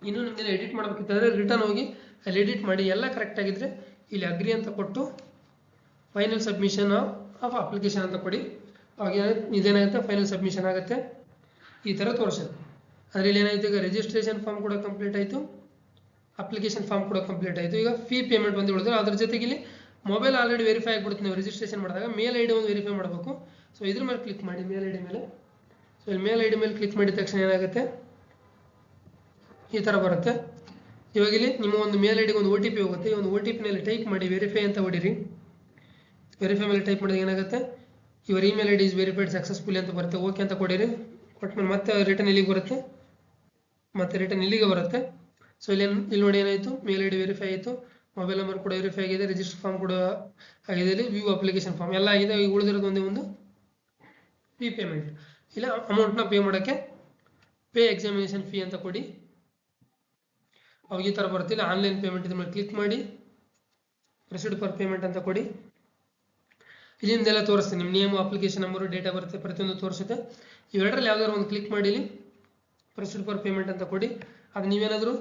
ಇನ್ನೂ ನಿಮ್ದೆಲ್ಲ ಎಡಿಟ್ ಮಾಡಬೇಕಿತ್ತಂದರೆ ರಿಟರ್ನ್ ಹೋಗಿ ಅಲ್ಲಿ ಎಡಿಟ್ ಮಾಡಿ. ಎಲ್ಲ ಕರೆಕ್ಟ್ ಆಗಿದ್ದರೆ ಇಲ್ಲಿ ಅಗ್ರಿ ಅಂತ ಕೊಟ್ಟು ಫೈನಲ್ ಸಬ್ಮಿಷನ್ ಆಫ್ ಅಪ್ಲಿಕೇಶನ್ ಅಂತ ಕೊಡಿ. ಅವಾಗ ಇದೇನಾಗುತ್ತೆ, ಫೈನಲ್ ಸಬ್ಮಿಷನ್ ಆಗುತ್ತೆ. ಈ ಥರ ತೋರಿಸುತ್ತೆ. ಅದರಲ್ಲಿ ಏನಾಯಿತು, ಈಗ ರಿಜಿಸ್ಟ್ರೇಷನ್ ಫಾರ್ಮ್ ಕೂಡ ಕಂಪ್ಲೀಟ್ ಆಯಿತು, ಅಪ್ಲಿಕೇಶನ್ ಫಾರ್ಮ್ ಕೂಡ ಕಂಪ್ಲೀಟ್ ಆಯಿತು. ಈಗ ಫೀ ಪೇಮೆಂಟ್ ಬಂದು ಉಳಿದ್ರೆ ಅದ್ರ ಜೊತೆಗೆ ಇಲ್ಲಿ ಮೊಬೈಲ್ ಆಲ್ರೆಡಿ ವೆರಿಫೈ ಆಗಿಬಿಡುತ್ತೆ. ನೀವು ರಿಜಿಸ್ಟ್ರೇಷನ್ ಮಾಡಿದಾಗ ಮೇಲ್ ID ಒಂದು ವೆರಿಫೈ ಮಾಡಬೇಕು. ಸೊ ಇದ್ರ ಮೇಲೆ ಕ್ಲಿಕ್ ಮಾಡಿ, ಮೇಲ್ ID ಮೇಲೆ. ಸೊ ಇಲ್ಲಿ ಮೇಲ್ ID ಮೇಲೆ ಕ್ಲಿಕ್ ಮಾಡಿದ ತಕ್ಷಣ ಏನಾಗುತ್ತೆ, ಈ ಥರ ಬರುತ್ತೆ. ಇವಾಗ ಇಲ್ಲಿ ನಿಮ್ಮ ಒಂದು ಮೇಲ್ ID ಒಂದು OTP ಹೋಗುತ್ತೆ. ಈ ಒಂದು OTP ನಲ್ಲಿ ಟೈಪ್ ಮಾಡಿ ವೆರಿಫೈ ಅಂತ ಹೊಡೀರಿ. ವೆರಿಫೈ ಮೇಲೆ ಟೈಪ್ ಮಾಡಿದಾಗ ಏನಾಗುತ್ತೆ, your email ID is verified successfully ಅಂತ ಬರುತ್ತೆ. ಓಕೆ ಅಂತ ಕೊಡಿರಿ. ಕೊಟ್ಮೇಲೆ ಮತ್ತೆ ರಿಟರ್ನ್ ಇಲ್ಲಿಗೆ ಬರುತ್ತೆ, ಮತ್ತೆ ರಿಟರ್ನ್ ಇಲ್ಲಿಗೆ ಬರುತ್ತೆ. ಸೊ ಇಲ್ಲಿ ನೋಡಿ ಏನಾಯಿತು, ಮೇಲ್ ID ವೆರಿಫೈ ಆಯಿತು, ಮೊಬೈಲ್ ನಂಬರ್ ಕೂಡ ವೆರಿಫೈ ಆಗಿದೆ, ರಿಜಿಸ್ಟರ್ ಫಾರ್ಮ್ ಕೂಡ ಆಗಿದೆ, ಇಲ್ಲಿ ವ್ಯೂ ಅಪ್ಲಿಕೇಶನ್ ಫಾರ್ಮ್ ಎಲ್ಲ ಆಗಿದೆ. ಈಗ ಉಳಿದಿರೋದು ಒಂದೇ ಒಂದು ಫೀ ಪೇಮೆಂಟ್. ಇಲ್ಲ ಅಮೌಂಟ್ನ ಪೇ ಮಾಡೋಕ್ಕೆ ಪೇ ಎಕ್ಸಾಮಿನೇಷನ್ ಫೀ ಅಂತ ಕೊಡಿ. ಅವಾಗ ಈ ಥರ ಬರ್ತಿಲ್ಲ, ಆನ್ಲೈನ್ ಪೇಮೆಂಟ್ ಇದ್ರ ಮೇಲೆ ಕ್ಲಿಕ್ ಮಾಡಿ ಪ್ರೊಸೀಡ್ ಫಾರ್ ಪೇಮೆಂಟ್ ಅಂತ ಕೊಡಿ. ಇಲ್ಲಿಂದೆಲ್ಲ ತೋರಿಸ್ತೀನಿ, ನಿಮ್ಮ ನೇಮು, ಅಪ್ಲಿಕೇಶನ್ ನಂಬರು, ಡೇಟಾ ಬರುತ್ತೆ, ಪ್ರತಿಯೊಂದು ತೋರಿಸುತ್ತೆ. ಇವೆರಡರಲ್ಲಿ ಯಾವ್ದಾದ್ರು ಒಂದು ಕ್ಲಿಕ್ ಮಾಡಿ ಇಲ್ಲಿ ಪ್ರೊಸೀಡ್ ಫಾರ್ ಪೇಮೆಂಟ್ ಅಂತ ಕೊಡಿ. ಅದು ನೀವೇನಾದರೂ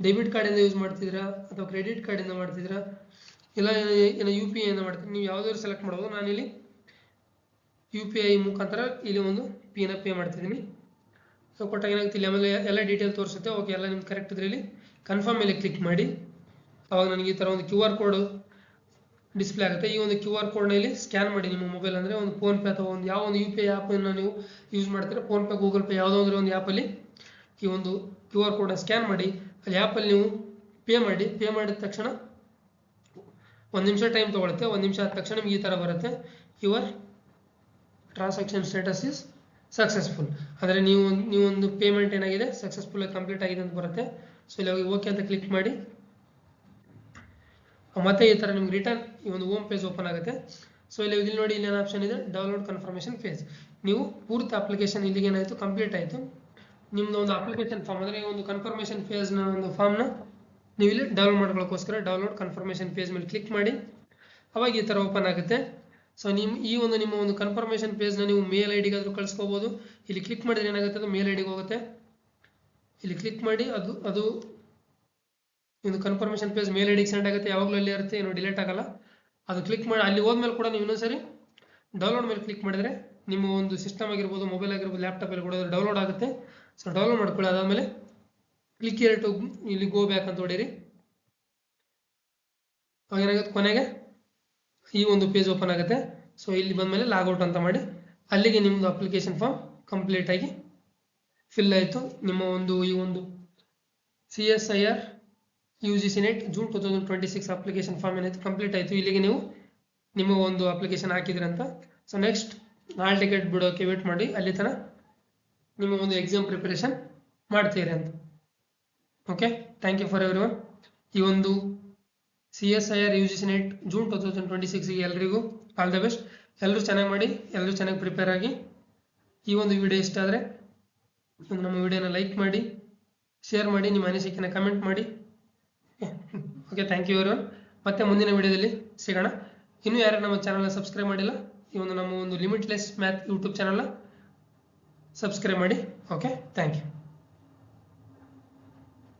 ಡೆಬಿಟ್ ಕಾರ್ಡಿಂದ ಯೂಸ್ ಮಾಡ್ತಿದ್ದೀರಾ ಅಥವಾ ಕ್ರೆಡಿಟ್ ಕಾರ್ಡಿಂದ ಮಾಡ್ತಿದ್ದೀರಾ ಇಲ್ಲ ಏನೋ UPI ಇಂದ ಮಾಡ್ತೀರಾ, ನೀವು ಯಾವುದಾದ್ರು ಸೆಲೆಕ್ಟ್ ಮಾಡ್ಬೋದು. ನಾನಿಲ್ಲಿ UPI ಮುಖಾಂತರ ಇಲ್ಲಿ ಒಂದು ಪಿನ ಪೇ ಮಾಡ್ತಿದ್ದೀನಿ. ಸೊ ಕೊಟ್ಟಾಗ ಏನಾಗುತ್ತೆ, ಇಲ್ಲಿ ಆಮೇಲೆ ಎಲ್ಲ ಡೀಟೇಲ್ ತೋರಿಸುತ್ತೆ. ಓಕೆ, ಎಲ್ಲ ನಿಮ್ಗೆ ಕರೆಕ್ಟ್ ಇದ್ರೆ ಇಲ್ಲಿ ಕನ್ಫರ್ಮ್ ಮೇಲೆ ಕ್ಲಿಕ್ ಮಾಡಿ. ಅವಾಗ ನನಗೆ ಈ ಥರ ಒಂದು QR ಕೋಡ್ ಡಿಸ್ಪ್ಲೇ ಆಗುತ್ತೆ. ಈ ಒಂದು QR ಕೋಡ್ನ ಇಲ್ಲಿ ಸ್ಕ್ಯಾನ್ ಮಾಡಿ ನಿಮ್ಮ ಮೊಬೈಲ್, ಅಂದರೆ ಒಂದು ಫೋನ್ಪೇ ಅಥವಾ ಒಂದು ಯಾವ ಒಂದು UPI ಆ್ಯಪನ್ನು ನೀವು ಯೂಸ್ ಮಾಡ್ತೀರಾ, ಫೋನ್ಪೇ, ಗೂಗಲ್ ಪೇ ಯಾವುದೋ ಒಂದು ಆ್ಯಪಲ್ಲಿ ಈ ಒಂದು QR ಕೋಡ್ನ ಸ್ಕ್ಯಾನ್ ಮಾಡಿ ಅಲ್ಲಿ ಆ್ಯಪಲ್ಲಿ ನೀವು ಪೇ ಮಾಡಿ. ಪೇ ಮಾಡಿದ ತಕ್ಷಣ 1 ನಿಮಿಷ ಟೈಮ್ ತೊಗೊಳುತ್ತೆ. 1 ನಿಮಿಷ ಆದ ತಕ್ಷಣ ನಿಮ್ಗೆ ಈ ಥರ ಬರುತ್ತೆ, your transaction status is successful. ಅಂದರೆ ನೀವೊಂದು ಪೇಮೆಂಟ್ ಏನಾಗಿದೆ ಸಕ್ಸಸ್ಫುಲ್ ಕಂಪ್ಲೀಟ್ ಆಗಿದೆ ಅಂತ ಬರುತ್ತೆ. ಸೊ ಇಲ್ಲಿ ಓಕೆ ಅಂತ ಕ್ಲಿಕ್ ಮಾಡಿ ಮತ್ತೆ ಈ ಥರ ನಿಮ್ಗೆ ರಿಟರ್ನ್ ಈ ಒಂದು ಹೋಮ್ ಪೇಜ್ ಓಪನ್ ಆಗುತ್ತೆ. ಸೊ ಇಲ್ಲಿ ನೋಡಿ, ಇಲ್ಲಿ ಏನು ಆಪ್ಷನ್ ಇದೆ, ಡೌನ್ಲೋಡ್ ಕನ್ಫರ್ಮೇಷನ್ ಪೇಜ್. ನೀವು ಪೂರ್ತಿ ಅಪ್ಲಿಕೇಶನ್ ಇಲ್ಲಿಗೆ ಏನಾಯಿತು, ಕಂಪ್ಲೀಟ್ ಆಯಿತು. ನಿಮ್ಮದು ಒಂದು ಅಪ್ಲಿಕೇಶನ್ ಫಾರ್ಮ್, ಅಂದರೆ ಒಂದು ಕನ್ಫರ್ಮೇಷನ್ ಪೇಜ್ನ ಒಂದು ಫಾರ್ಮ್ನ ನೀವು ಇಲ್ಲಿ ಡೌನ್ಲೋಡ್ ಮಾಡ್ಕೊಳ್ಳೋಕ್ಕೋಸ್ಕರ ಡೌನ್ಲೋಡ್ ಕನ್ಫರ್ಮೇಷನ್ ಪೇಜ್ ಮೇಲೆ ಕ್ಲಿಕ್ ಮಾಡಿ. ಅವಾಗ ಈ ಥರ ಓಪನ್ ಆಗುತ್ತೆ. ಸೊ ನಿಮ್ಮ ಒಂದು ಕನ್ಫರ್ಮೇಷನ್ ಪೇಜ್ನ ನೀವು ಮೇಲ್ ಐಡಿಗೆ ಆದರೂ ಕಳಿಸ್ಕೋಬೋದು. ಇಲ್ಲಿ ಕ್ಲಿಕ್ ಮಾಡಿದ್ರೆ ಏನಾಗುತ್ತೆ, ಅದು ಮೇಲ್ ಐಡಿಗೆ ಹೋಗುತ್ತೆ. ಇಲ್ಲಿ ಕ್ಲಿಕ್ ಮಾಡಿ ಅದು ಒಂದು ಕನ್ಫರ್ಮೇಷನ್ ಪೇಜ್ ಮೇಲ್ ಐಡಿಗೆ ಸೆಂಡ್ ಆಗುತ್ತೆ. ಯಾವಾಗಲೂ ಅಲ್ಲಿ ಇರುತ್ತೆ, ಏನು ಡಿಲೀಟ್ ಆಗಲ್ಲ. ಅದು ಕ್ಲಿಕ್ ಮಾಡಿ ಅಲ್ಲಿ ಹೋದ್ಮೇಲೆ ಕೂಡ ನೀವು ಇನ್ನೊಂದ್ಸರಿ ಡೌನ್ಲೋಡ್ ಮೇಲೆ ಕ್ಲಿಕ್ ಮಾಡಿದರೆ ನಿಮ್ಮ ಒಂದು ಸಿಸ್ಟಮ್ ಆಗಿರ್ಬೋದು, ಮೊಬೈಲ್ ಆಗಿರ್ಬೋದು, ಲ್ಯಾಪ್ಟಾಪಲ್ಲಿ ಕೂಡ ಡೌನ್ಲೋಡ್ ಆಗುತ್ತೆ. ಸೊ ಡೌನ್ಲೋಡ್ ಮಾಡ್ಕೊಳ್ಳಿ. ಅದಾದಮೇಲೆ ಕ್ಲಿಕ್ ಹಿಯರ್ ಟು ಇಲ್ಲಿ ಗೋ ಬ್ಯಾಕ್ ಅಂತ ಹೊಡೀರಿ. ಅವಾಗ ಏನಾಗುತ್ತೆ, ಕೊನೆಗೆ ಈ ಒಂದು ಪೇಜ್ ಓಪನ್ ಆಗುತ್ತೆ. ಸೊ ಇಲ್ಲಿ ಬಂದಮೇಲೆ ಲಾಗೌಟ್ ಅಂತ ಮಾಡಿ, ಅಲ್ಲಿಗೆ ನಿಮ್ಮದು ಅಪ್ಲಿಕೇಶನ್ ಫಾರ್ಮ್ ಕಂಪ್ಲೀಟ್ ಆಗಿ ಫಿಲ್ ಆಯಿತು. ನಿಮ್ಮ ಈ ಒಂದು CSIR UGC NET June 2026 application form ಏನಾಯಿತು ಕಂಪ್ಲೀಟ್ ಆಯಿತು. ಇಲ್ಲಿಗೆ ನೀವು ನಿಮ್ಮ ಒಂದು ಅಪ್ಲಿಕೇಶನ್ ಹಾಕಿದ್ರಿ ಅಂತ. ಸೊ ನೆಕ್ಸ್ಟ್ ಹಾಲ್ ಟಿಕೆಟ್ ಬಿಡೋಕ್ಕೆ ವೇಟ್ ಮಾಡಿ, ಅಲ್ಲಿ ತನಕ ನಿಮ್ಮ ಒಂದು ಎಕ್ಸಾಮ್ ಪ್ರಿಪರೇಷನ್ ಮಾಡ್ತೀರಿ ಅಂತ. Okay, thank you for everyone. ಈ ಒಂದು CSIR UGC NET ಜೂನ್ 2026ಗೆ ಎಲ್ರಿಗೂ ಆಲ್ ದ ಬೆಸ್ಟ್. ಎಲ್ಲರೂ ಚೆನ್ನಾಗಿ ಮಾಡಿ, ಎಲ್ಲರೂ ಚೆನ್ನಾಗಿ ಪ್ರಿಪೇರ್ ಆಗಿ. ಈ ಒಂದು ವಿಡಿಯೋ ಇಷ್ಟ ಆದರೆ ನಮ್ಮ ವಿಡಿಯೋನ ಲೈಕ್ ಮಾಡಿ, ಶೇರ್ ಮಾಡಿ, ನಿಮ್ಮ ಅನಿಸಿಕೆನ ಕಮೆಂಟ್ ಮಾಡಿ. Okay, thank you everyone. ಮತ್ತೆ ಮುಂದಿನ ವಿಡಿಯೋದಲ್ಲಿ ಸಿಗೋಣ. ಇನ್ನೂ ಯಾರು ನಮ್ಮ ಚಾನಲ್ನ ಸಬ್ಸ್ಕ್ರೈಬ್ ಮಾಡಿಲ್ಲ, ಈ ಒಂದು ನಮ್ಮ ಒಂದು ಲಿಮಿಟ್ಲೆಸ್ ಮ್ಯಾಥ್ ಯೂಟ್ಯೂಬ್ ಚಾನಲ್ನ ಸಬ್ಸ್ಕ್ರೈಬ್ ಮಾಡಿ. Okay, thank you.